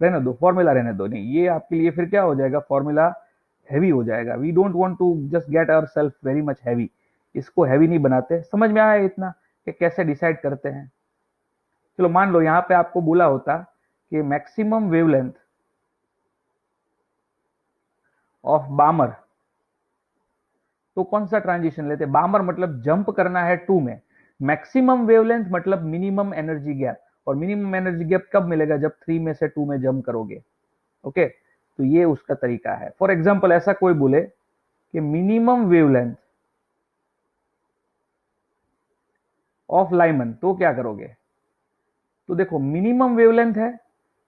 रहने दो फॉर्मूला, रहने दो, नहीं ये आपके लिए फिर क्या हो जाएगा, फॉर्मूला हैवी हो जाएगा। We don't want to just get our self very much heavy, इसको हैवी नहीं बनाते। समझ में आया इतना कि कैसे डिसाइड करते हैं? चलो मान लो यहाँ पे आपको बोला होता कि मैक्सिमम वेवलेंथ ऑफ बामर, तो कौन सा ट्रांजिशन लेते हैं? बामर मतलब जंप करना है 2 में, मैक्सिमम वेवलेंथ मतलब मिनिमम एनर्जी गैप, और मिनिमम एनर्जी गैप कब मिलेगा? जब 3 में से 2 में जंप करोगे। ओके, तो ये उसका तरीका है। फॉर एग्जांपल ऐसा कोई बोले कि मिनिमम वेवलेंथ ऑफ लाइमन, तो क्या करोगे? तो देखो मिनिमम वेवलेंथ है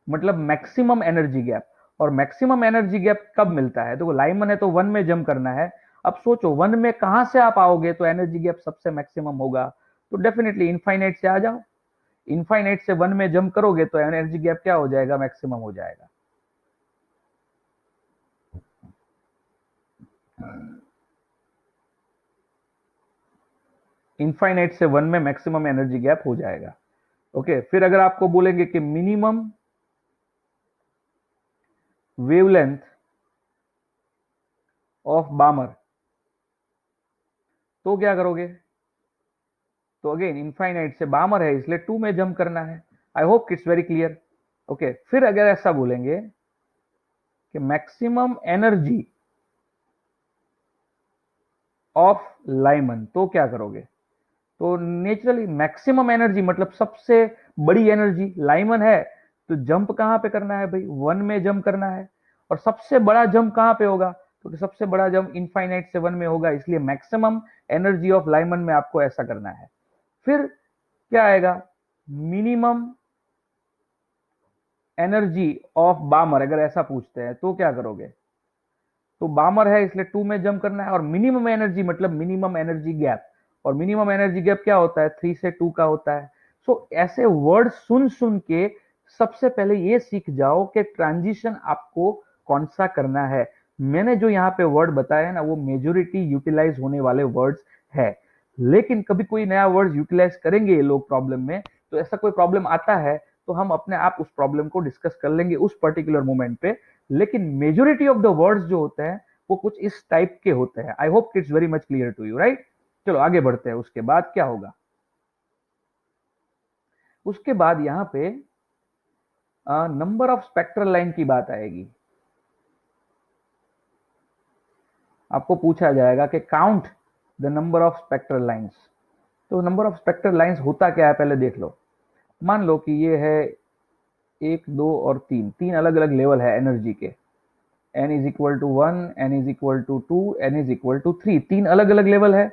मतलब मैक्सिमम एनर्जी गैप, और मैक्सिमम एनर्जी गैप कब मिलता है? देखो लाइमन है तो 1 में जंप करना है। अब सोचो 1 में कहां से आप आओगे तो एनर्जी गैप सबसे मैक्सिमम होगा? तो डेफिनेटली इनफाइनाइट से आ जाओ, इनफाइनाइट से 1 में जंप करोगे तो एनर्जी गैप क्या हो जाएगा? मैक्सिमम हो जाएगा। इनफाइनाइट से 1 में मैक्सिमम एनर्जी गैप हो जाएगा। ओके, फिर अगर आपको बोलेंगे कि मिनिमम वेवलेंथ ऑफ बामर, तो क्या करोगे? तो अगेन इनफाइनाइट से बामर है इसलिए 2 में जंप करना है। आई hope it's very clear. Okay, फिर अगर ऐसा बोलेंगे कि मैक्सिमम एनर्जी ऑफ लाइमन, तो क्या करोगे? तो नेचुरली मैक्सिमम एनर्जी मतलब सबसे बड़ी एनर्जी लाइमन है, तो जंप कहां पे करना है भाई? 1 में जंप करना है। और सबसे बड़ा जंप कहां पे होगा? क्योंकि सबसे बड़ा जंप इनफाइनाइट से 1 में होगा, इसलिए मैक्सिमम एनर्जी ऑफ लाइमन में आपको ऐसा करना है। फिर क्या आएगा? मिनिमम एनर्जी ऑफ बामर, अगर ऐसा पूछते हैं तो क्या करोगे? तो बामर है इसलिए 2 में जंप करना है, और मिनिमम एनर्जी मतलब मिनिमम एनर्जी गैप, और मिनिमम एनर्जी गैप क्या होता है? 3 से 2 का होता है। सो ऐसे वर्ड सुन सुन के सबसे पहले ये सीख जाओ कि ट्रांजिशन आपको कौन सा करना है। मैंने जो यहाँ पे वर्ड बताया है ना, वो मेजोरिटी यूटिलाइज होने वाले वर्ड्स है, लेकिन कभी कोई नया वर्ड यूटिलाइज करेंगे ये लोग प्रॉब्लम में, तो ऐसा कोई प्रॉब्लम आता है तो हम अपने आप उस प्रॉब्लम को डिस्कस कर लेंगे उस पर्टिकुलर मोमेंट पे। लेकिन मेजोरिटी ऑफ द वर्ड्स जो होते हैं वो कुछ इस टाइप के होते हैं। I hope it's very much clear to you, right? चलो आगे बढ़ते हैं। उसके बाद क्या होगा? उसके बाद यहां पे नंबर ऑफ स्पेक्ट्रल लाइन की बात आएगी। आपको पूछा जाएगा कि count the number of spectral lines. तो नंबर ऑफ स्पेक्ट्रल लाइंस होता क्या है पहले देख लो। मान लो कि ये है 1, 2 और 3, तीन अलग अलग लेवल है एनर्जी के। n is equal to 1, n is equal to 2, n is equal to 3, तीन अलग अलग लेवल है।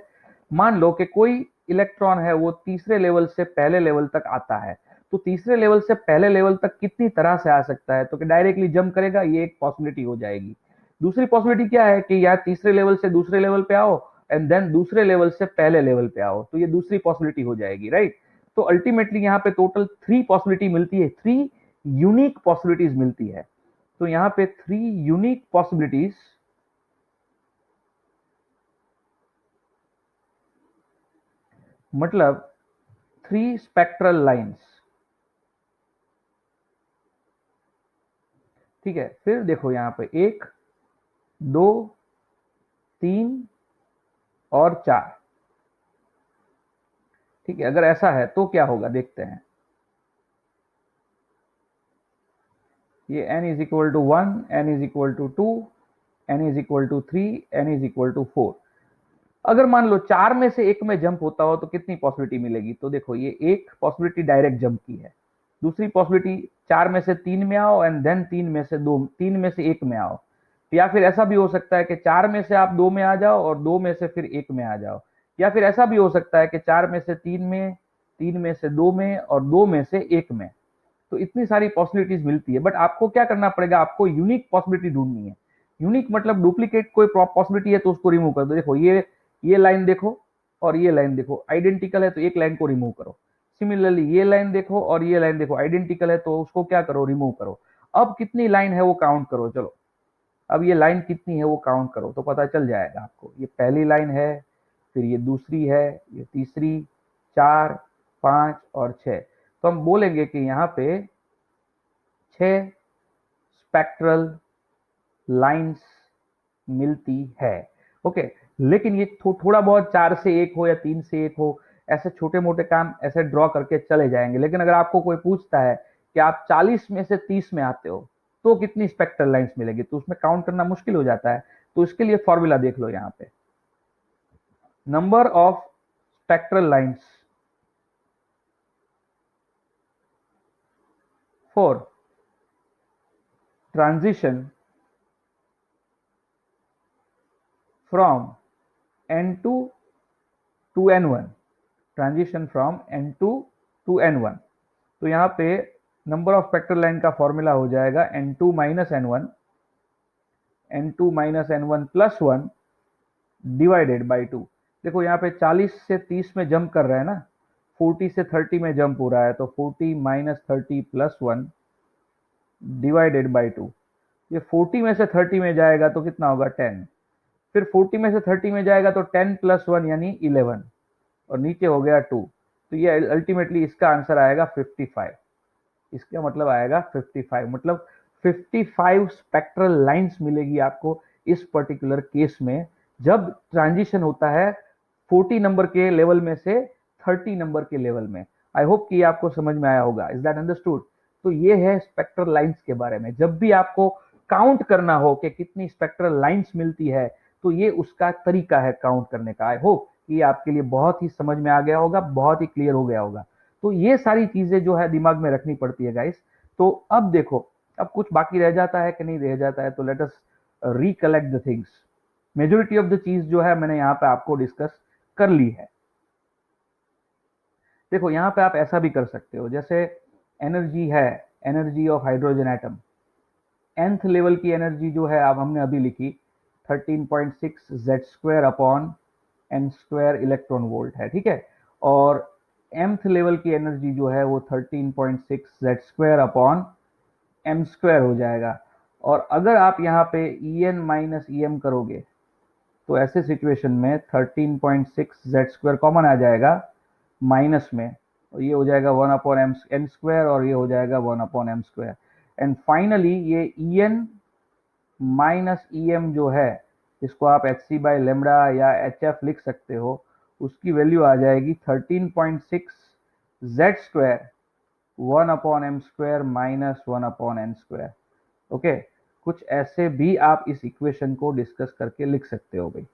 मान लो कि कोई इलेक्ट्रॉन है वो तीसरे लेवल से पहले लेवल तक आता है, तो तीसरे लेवल से पहले लेवल तक कितनी तरह से आ सकता है? तो कि डायरेक्टली जंप करेगा, ये एक पॉसिबिलिटी हो जाएगी। दूसरी पॉसिबिलिटी क्या है कि या तीसरे लेवल से दूसरे लेवल पे आओ एंड देन दूसरे लेवल से पहले लेवल पे आओ, तो ये दूसरी पॉसिबिलिटी हो जाएगी, राइट? तो अल्टीमेटली यहाँ पे टोटल 3 पॉसिबिलिटी मिलती है, 3 यूनिक पॉसिबिलिटीज मिलती है। तो यहां पे 3 यूनिक पॉसिबिलिटीज मतलब 3 स्पेक्ट्रल लाइंस। ठीक है, फिर देखो यहां पे 1, 2, 3 और 4। ठीक है, अगर ऐसा है तो क्या होगा देखते हैं। ये n is equal to 1, n is equal to 2, n is equal to 3, n is equal to 4। अगर मान लो 4 में से एक में जंप होता हो तो कितनी पॉसिबिलिटी मिलेगी? तो देखो ये एक पॉसिबिलिटी डायरेक्ट जंप की है। दूसरी पॉसिबिलिटी 4 में से 3 में आओ एंड देन 3 में से 2, 3 में से 1 में आओ। या फिर ऐसा भी हो सकता है कि 4 में से आप 2 में आ जाओ और 2 में से फिर 1 में आ जाओ। या फिर ऐसा भी हो सकता है कि 4 में से 3 में, 3 में से 2 में और 2 में से 1 में। तो इतनी सारी पॉसिबिलिटीज मिलती है, बट आपको क्या करना पड़ेगा? आपको यूनिक पॉसिबिलिटी ढूंढनी है। यूनिक मतलब डुप्लीकेट कोई पॉसिबिलिटी है तो उसको रिमूव कर दो। देखो ये लाइन देखो और ये लाइन देखो, आइडेंटिकल है तो एक लाइन को रिमूव करो। सिमिलरली ये लाइन देखो और ये लाइन देखो, आइडेंटिकल है तो उसको क्या करो? रिमूव करो। अब कितनी लाइन है वो काउंट करो। चलो अब ये लाइन कितनी है वो काउंट करो तो पता चल जाएगा आपको। ये पहली लाइन है, फिर ये दूसरी है, ये तीसरी, 4, 5 और 6। तो हम बोलेंगे कि यहाँ पे 6 स्पेक्ट्रल लाइंस मिलती है। ओके, लेकिन ये थोड़ा बहुत 4 से 1 हो या 3 से 1 हो, ऐसे छोटे मोटे काम ऐसे ड्रॉ करके चले जाएंगे। लेकिन अगर आपको कोई पूछता है कि आप 40 में से 30 में आते हो तो कितनी स्पेक्ट्रल लाइंस मिलेगी, तो उसमें काउंट करना मुश्किल हो जाता है। तो इसके लिए फॉर्मूला देख लो यहाँ पे, number of spectral lines for transition from N2 to N1, transition from N2 to N1। तो यहाँ पे नंबर ऑफ स्पेक्ट्रल लाइन का फॉर्मूला हो जाएगा N2 minus N1, N2 minus N1 plus 1 divided by 2। देखो यहाँ पे 40 से 30 में जंप कर रहा है ना, 40 से 30 में जंप हो रहा है, तो 40 माइनस 30 प्लस 1 डिवाइडेड बाई 2। ये 40 में से 30 में जाएगा तो कितना होगा 10, फिर 40 में से 30 में जाएगा तो 10 प्लस 1 यानी 11, और नीचे हो गया 2। तो ये अल्टीमेटली इसका आंसर आएगा 55। इसका मतलब आएगा 55, मतलब 55 स्पेक्ट्रल लाइंस मिलेगी आपको इस पर्टिकुलर केस में, जब ट्रांजिशन होता है 40 नंबर के लेवल में से 30 नंबर के लेवल में। आई होप कि आपको समझ में आया होगा। Is that understood? तो ये है स्पेक्ट्रल लाइंस के बारे में। जब भी आपको काउंट करना हो कि कितनी स्पेक्ट्रल लाइंस मिलती है, तो ये उसका तरीका है काउंट करने का। आई होप कि आपके लिए बहुत ही समझ में आ गया होगा, बहुत ही क्लियर हो गया होगा। तो ये सारी चीजें जो है दिमाग में रखनी पड़ती है गाइस। तो अब देखो, अब कुछ बाकी रह जाता है कि नहीं रह जाता है, तो let us recollect the things. Majority of the चीज जो है मैंने यहाँ पे आपको डिस्कस कर ली है। देखो यहाँ पे आप ऐसा भी कर सकते हो, जैसे एनर्जी है, energy of hydrogen atom, nth level की एनर्जी जो है अब हमने अभी लिखी 13.6 Z square upon N square electron volt है, ठीक है। और mth लेवल की एनर्जी जो है वो 13.6 Z square upon M square हो जाएगा। और अगर आप यहाँ पे En माइनस em करोगे तो ऐसे सिचुएशन में 13.6 जेड स्क्वायर कॉमन आ जाएगा माइनस में, और ये हो जाएगा 1 अपॉन एम स्क्वायर, और ये हो जाएगा 1 upon M square. And finally ये En माइनस em जो है, इसको आप एच सी बाई लेमडा या एच एफ लिख सकते हो, उसकी वैल्यू आ जाएगी 13.6 Z square 1 upon M square minus 1 upon N square. Okay, कुछ ऐसे भी आप इस इक्वेशन को डिस्कस करके लिख सकते हो भाई।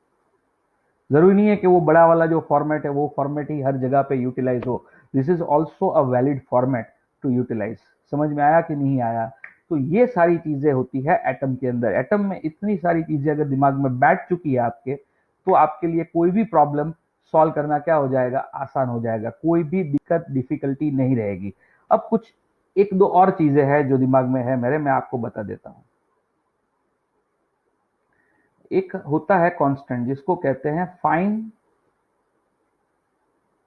जरूरी नहीं है कि वो बड़ा वाला जो फॉर्मेट है वो फॉर्मेट ही हर जगह पे यूटिलाइज हो। This is also a valid format to utilize. समझ में आया कि नहीं आया? तो ये सारी चीजें होती है एटम के अंदर। एटम में इतनी सारी चीजें अगर दिमाग में बैठ चुकी है आपके, तो आपके लिए कोई भी प्रॉब्लम सॉल्व करना क्या हो जाएगा, आसान हो जाएगा। कोई भी दिक्कत डिफिकल्टी नहीं रहेगी। अब कुछ एक दो और चीजें हैं जो दिमाग में है मेरे, मैं आपको बता देता हूं। एक होता है कांस्टेंट जिसको कहते हैं फाइन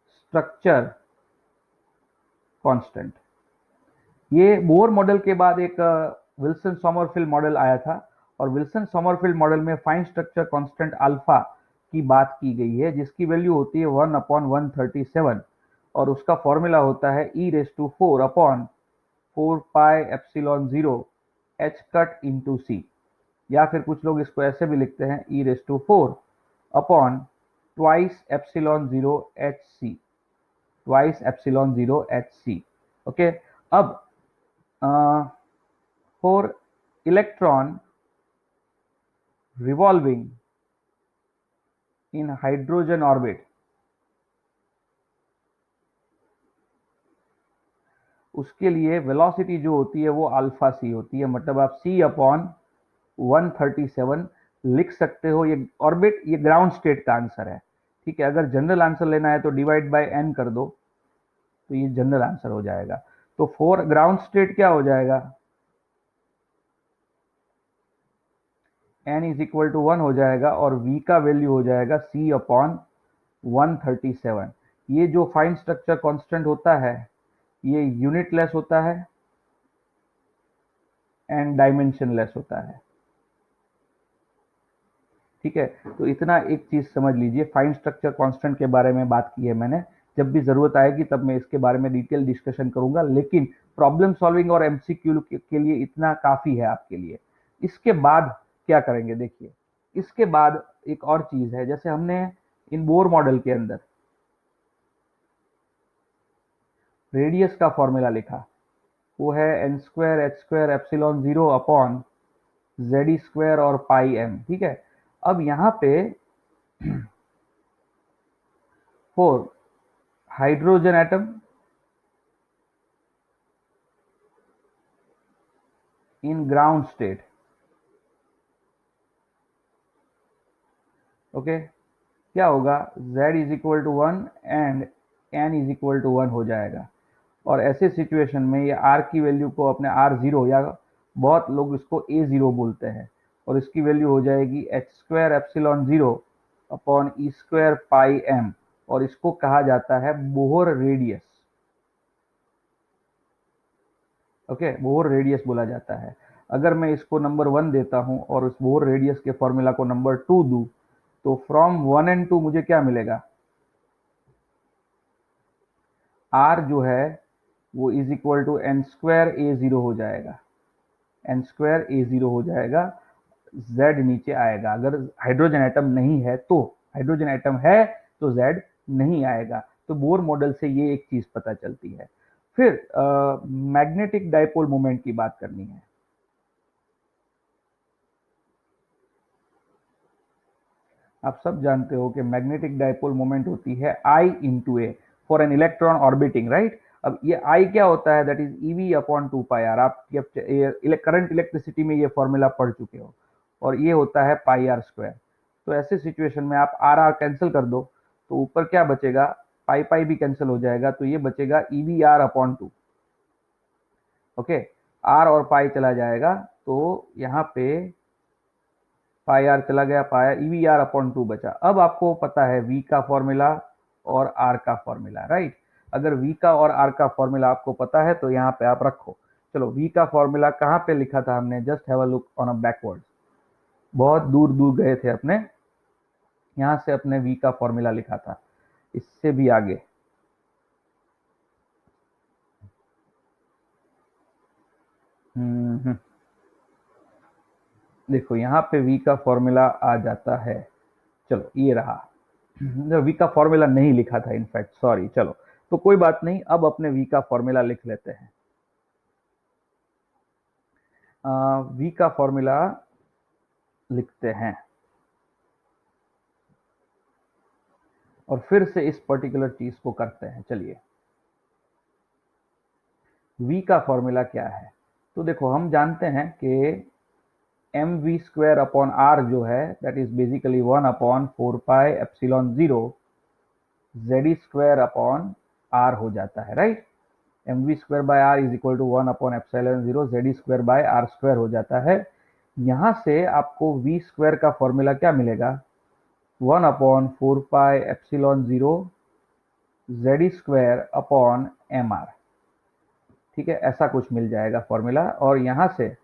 स्ट्रक्चर कांस्टेंट। ये बोर मॉडल के बाद एक विल्सन सॉमरफेल्ड मॉडल आया था, और विल्सन सॉमरफेल्ड मॉडल में फाइन स्ट्रक्चर कांस्टेंट अल्फा की बात की गई है, जिसकी वैल्यू होती है 1 अपॉन 137, और उसका फॉर्मूला होता है e raise to 4 upon 4 pi epsilon 0 h cut into c. या फिर कुछ लोग इसको ऐसे भी लिखते हैं e raise to 4 upon twice epsilon 0 h c, twice epsilon 0 h c. Okay, अब for electron revolving in hydrogen orbit, उसके लिए वेलोसिटी जो होती है वो अल्फा सी होती है। मतलब आप c अपॉन 137 लिख सकते हो। ये ऑर्बिट, ये ग्राउंड स्टेट का आंसर है, ठीक है। अगर जनरल आंसर लेना है तो डिवाइड बाय n कर दो, तो ये जनरल आंसर हो जाएगा। तो फॉर ग्राउंड स्टेट क्या हो जाएगा, n इज इक्वल टू 1 हो जाएगा, और v का वैल्यू हो जाएगा c अपॉन 137। ये जो फाइन स्ट्रक्चर कांस्टेंट होता है ये यूनिटलेस होता है एंड डायमेंशनलेस होता है, ठीक है। तो इतना एक चीज समझ लीजिए, फाइन स्ट्रक्चर कांस्टेंट के बारे में बात की है मैंने। जब भी जरूरत आएगी तब मैं इसके बारे में डिटेल डिस्कशन करूंगा, लेकिन प्रॉब्लम सॉल्विंग और एमसीक्यू के लिए इतना काफी है आपके लिए। इसके बाद क्या करेंगे, देखिए इसके बाद एक और चीज है। जैसे हमने इन बोर मॉडल के अंदर रेडियस का फॉर्मूला लिखा, वो है N square H square epsilon zero upon Z square और पाई एम। ठीक है, अब यहाँ पे for hydrogen atom in ground state, okay, क्या होगा, z is equal to one and n is equal to one हो जाएगा। और ऐसे सिचुएशन में ये r की वैल्यू को अपने r0 या बहुत लोग इसको a0 बोलते हैं, और इसकी वैल्यू हो जाएगी h square epsilon zero upon e square pi m, और इसको कहा जाता है Bohr radius. Okay, Bohr radius बोला जाता है। अगर मैं इसको नंबर वन देता हूं और उस बोहर रेडियस के फॉर्मूला को नंबर टू दूं, तो फ्रॉम वन एंड टू मुझे क्या मिलेगा, आर जो है वो is equal to N square A zero हो जाएगा, एन स्क्वायर ए जीरो हो जाएगा, जेड नीचे आएगा। अगर हाइड्रोजन एटम नहीं है तो, हाइड्रोजन एटम है तो जेड नहीं आएगा। तो बोर मॉडल से ये एक चीज पता चलती है। फिर मैग्नेटिक डाइपोल मोमेंट की बात करनी है। आप सब जानते हो कि मैग्नेटिक डाइपोल मोमेंट होती है I into A for an electron orbiting, right. अब ये आई क्या होता है, that is e v upon two pi r. आप करंट इलेक्ट्रिसिटी में ये फॉर्मूला पढ़ चुके हो, और ये होता है पाई आर स्क्वायर। तो ऐसे सिचुएशन में आप आर आर कैंसिल कर दो, तो ऊपर क्या बचेगा, पाई पाई भी कैंसिल हो जाएगा, तो ये बचेगा EV R upon two. Okay, R और पाई चला जाएगा, तो यहाँ पे पाई आर चला गया, पाया ईवी आर अपॉन टू बचा। अब आपको पता है वी का फॉर्मूला और आर का फॉर्मूला, राइट। अगर वी का और आर का फॉर्मूला आपको पता है तो यहाँ पे आप रखो। चलो, वी का फॉर्मूला कहाँ पे लिखा था हमने, just have a look on a backward. बहुत दूर दूर गए थे अपने, यहाँ से अपने वी का फॉर्मूला लिखा था, इससे भी आगे। हम्म, देखो यहाँ पे वी का फॉर्मूला आ जाता है। चलो, ये रहा। वी का फॉर्मूला नहीं लिखा था इनफैक्ट, सॉरी। चलो, तो कोई बात नहीं, अब अपने वी का फॉर्मूला लिख लेते हैं। वी का फॉर्मूला लिखते हैं, और फिर से इस पर्टिकुलर चीज को करते हैं। चलिए, वी का फॉर्मूला क्या है, तो देखो हम जानते हैं कि M V square upon R जो है, that is basically one upon four pi epsilon zero Z square upon R हो जाता है, right. M V square by R is equal to one upon epsilon zero Z square by R square हो जाता है। यहां से आपको we square का फॉर्मूला क्या मिलेगा, one upon four pi epsilon zero Z square upon M R. ठीक है, ऐसा कुछ मिल जाएगा फॉर्मूला। और यहां से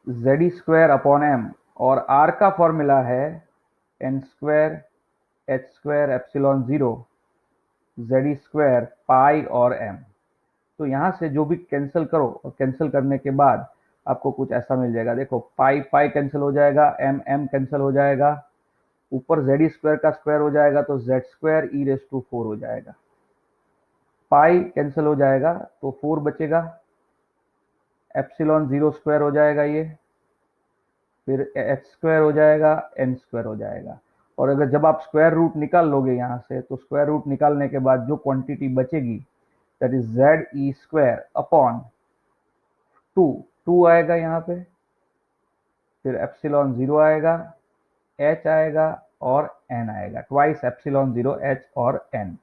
जेड स्क्वायर अपॉन एम, और आर का फॉर्मूला है N square H square epsilon zero Z square pi और एम। तो यहां से जो भी कैंसिल करो, और कैंसिल करने के बाद आपको कुछ ऐसा मिल जाएगा। देखो, पाई पाई कैंसिल हो जाएगा, एम एम कैंसिल हो जाएगा, ऊपर जेड स्क्वायर का स्क्वायर हो जाएगा, तो Z square E raise to four हो जाएगा। पाई कैंसिल हो जाएगा तो फोर बचेगा, एप्सिलॉन जीरो स्क्वायर हो जाएगा ये, फिर एच स्क्वायर हो जाएगा, एन स्क्वायर हो जाएगा। और अगर जब आप स्क्वायर रूट निकाल लोगे यहाँ से, तो स्क्वायर रूट निकालने के बाद जो क्वांटिटी बचेगी, that is Z E square upon two. Two आएगा यहाँ पे, फिर एप्सिलॉन जीरो आएगा, एच आएगा और एन आएगा, ट्वाइस एप्सिलॉन जीरो एच और एन।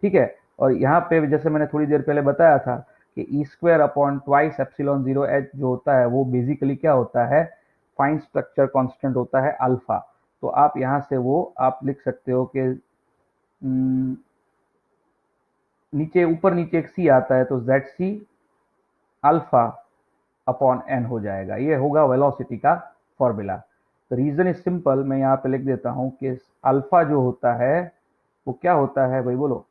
ठीक है, और यहाँ पे जैसे मैंने थोड़ी देर पहले बताया था कि e square upon twice epsilon zero h जो होता है, वो बेसिकली क्या होता है, फाइन स्ट्रक्चर कांस्टेंट होता है अल्फा। तो आप यहाँ से वो आप लिख सकते हो कि नीचे ऊपर नीचे एक सी आता है, तो Z C alpha upon N हो जाएगा। ये होगा वेलोसिटी का फॉर्मूला। तो रीजन इज सिंपल, मैं यहाँ पे लिख देता हूँ कि अल्फा जो होता है वो क्या होता है भाई, बोलो,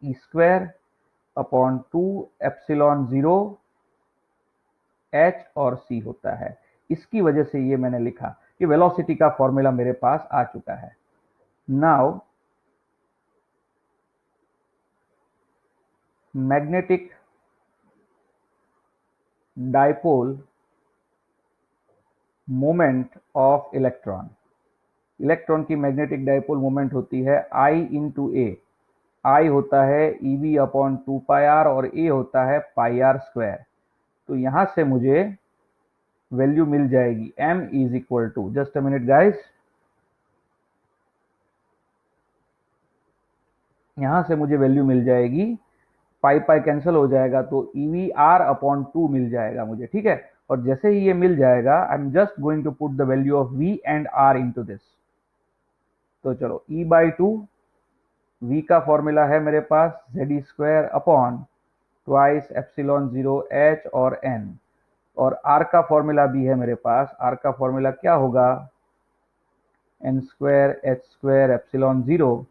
e square upon two epsilon zero h और सी होता है। इसकी वजह से ये मैंने लिखा कि वेलोसिटी का फॉर्मूला मेरे पास आ चुका है। Now magnetic dipole moment of electron. Electron की मैग्नेटिक डाइपोल मोमेंट होती है I इंटू ए। आई होता है EV अपॉन 2πr और ए होता है πr²। तो यहां से मुझे वैल्यू मिल जाएगी m is equal to, just a minute guys, यहां से मुझे वैल्यू मिल जाएगी, पाई पाई कैंसिल हो जाएगा तो EVR अपॉन 2 मिल जाएगा मुझे, ठीक है। और जैसे ही ये मिल जाएगा, I am just going to put the value of V and R into this. तो चलो E/2, V का फॉर्मूला है मेरे पास Z² upon twice epsilon 0 H और N, और R का फॉर्मूला भी है मेरे पास। R का फॉर्मूला क्या होगा, N² H² एप्सिलॉन 0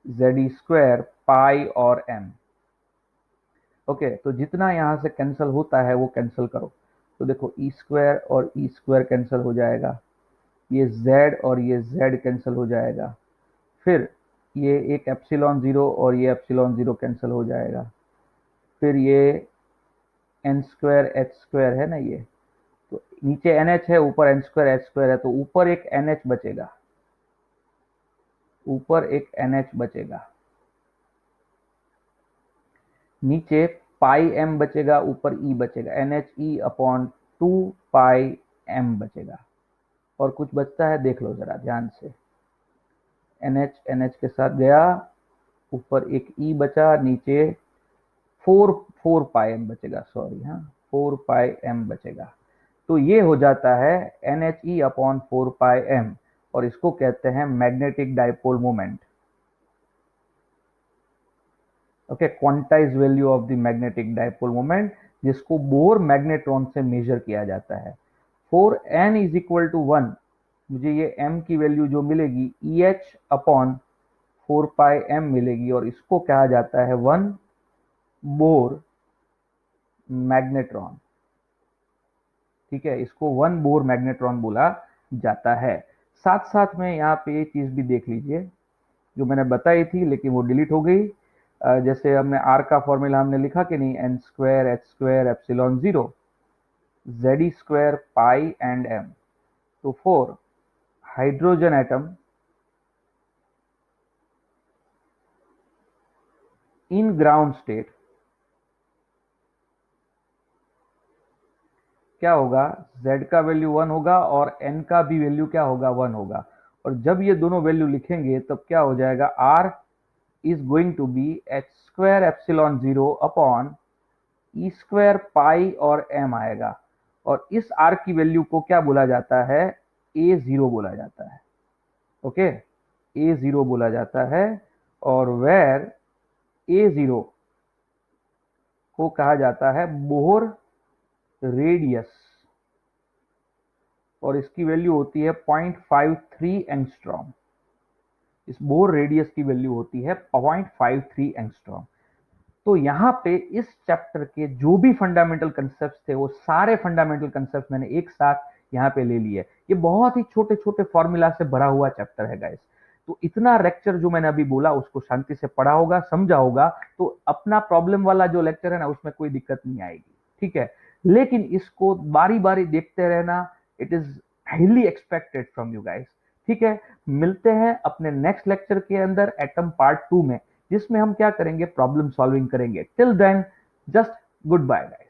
Z² पाई और M। ओके, तो जितना यहां से कैंसिल होता है वो कैंसिल करो। तो देखो E² और E² कैंसिल हो जाएगा, ये Z और ये Z कैंसिल हो जाएगा, फिर ये एक एप्सिलॉन 0 और ये एप्सिलॉन 0 कैंसिल हो जाएगा, फिर ये N² H² है ना, ये तो नीचे NH है, ऊपर N² H² है, तो ऊपर एक NH बचेगा, ऊपर एक NH बचेगा, नीचे पाई M बचेगा, ऊपर E बचेगा, NHE अपॉन 2πm बचेगा। और कुछ बचता है, देख लो जरा ध्यान से, NH के साथ गया, ऊपर एक E बचा, नीचे 4πm बचेगा, सॉरी, हाँ 4πm बचेगा। तो ये हो जाता है NHE अपॉन 4πm, और इसको कहते हैं magnetic dipole moment. Okay, quantize value of the magnetic dipole moment, जिसको बोर मैग्नेट्रॉन से मेजर किया जाता है। For n is equal to 1, मुझे ये m की वैल्यू जो मिलेगी EH अपॉन 4πm मिलेगी, और इसको कहा जाता है 1 बोर मैग्नेट्रॉन। ठीक है, इसको 1 बोर मैग्नेट्रॉन बोला जाता है। साथ साथ में यहाँ पे ये चीज भी देख लीजिए जो मैंने बताई थी, लेकिन वो डिलीट हो गई। जैसे हमने R का फॉर्मूला हमने लिखा कि नहीं, N² H² epsilon 0 Z² pi and M। तो for hydrogen atom in ground state क्या होगा, Z का वैल्यू 1 होगा और N का भी वैल्यू क्या होगा, 1 होगा। और जब ये दोनों वैल्यू लिखेंगे तब क्या हो जाएगा, R is going to be H² epsilon 0 upon E² pi और M आएगा। और इस R की वैल्यू को क्या बोला जाता है, A0 बोला जाता है। ओके, A0 बोला जाता है, और वेर A0 को कहा जाता है बोर रेडियस, और इसकी वैल्यू होती है 0.53 एंगस्ट्रॉम। इस बोर रेडियस की वैल्यू होती है 0.53 एंगस्ट्रॉम। तो यहाँ पे इस चैप्टर के जो भी फंडामेंटल कंसेप्ट थे, वो सारे फंडामेंटल कंसेप्ट मैंने एक साथ यहाँ पे ले लिए। ये बहुत ही छोटे छोटे फॉर्मूला से भरा हुआ चैप्टर है गाइस। तो इतना लेक्चर जो मैंने अभी बोला उसको शांति से पढ़ा होगा, समझा होगा, तो अपना प्रॉब्लम वाला जो लेक्चर है ना, उसमें कोई दिक्कत नहीं आएगी। ठीक है, लेकिन इसको बारी बारी देखते रहना, it is highly expected from you guys. ठीक है, मिलते हैं अपने नेक्स्ट लेक्चर के अंदर, एटम पार्ट 2 में, जिसमें हम क्या करेंगे, प्रॉब्लम सॉल्विंग करेंगे। Till then, just good bye guys.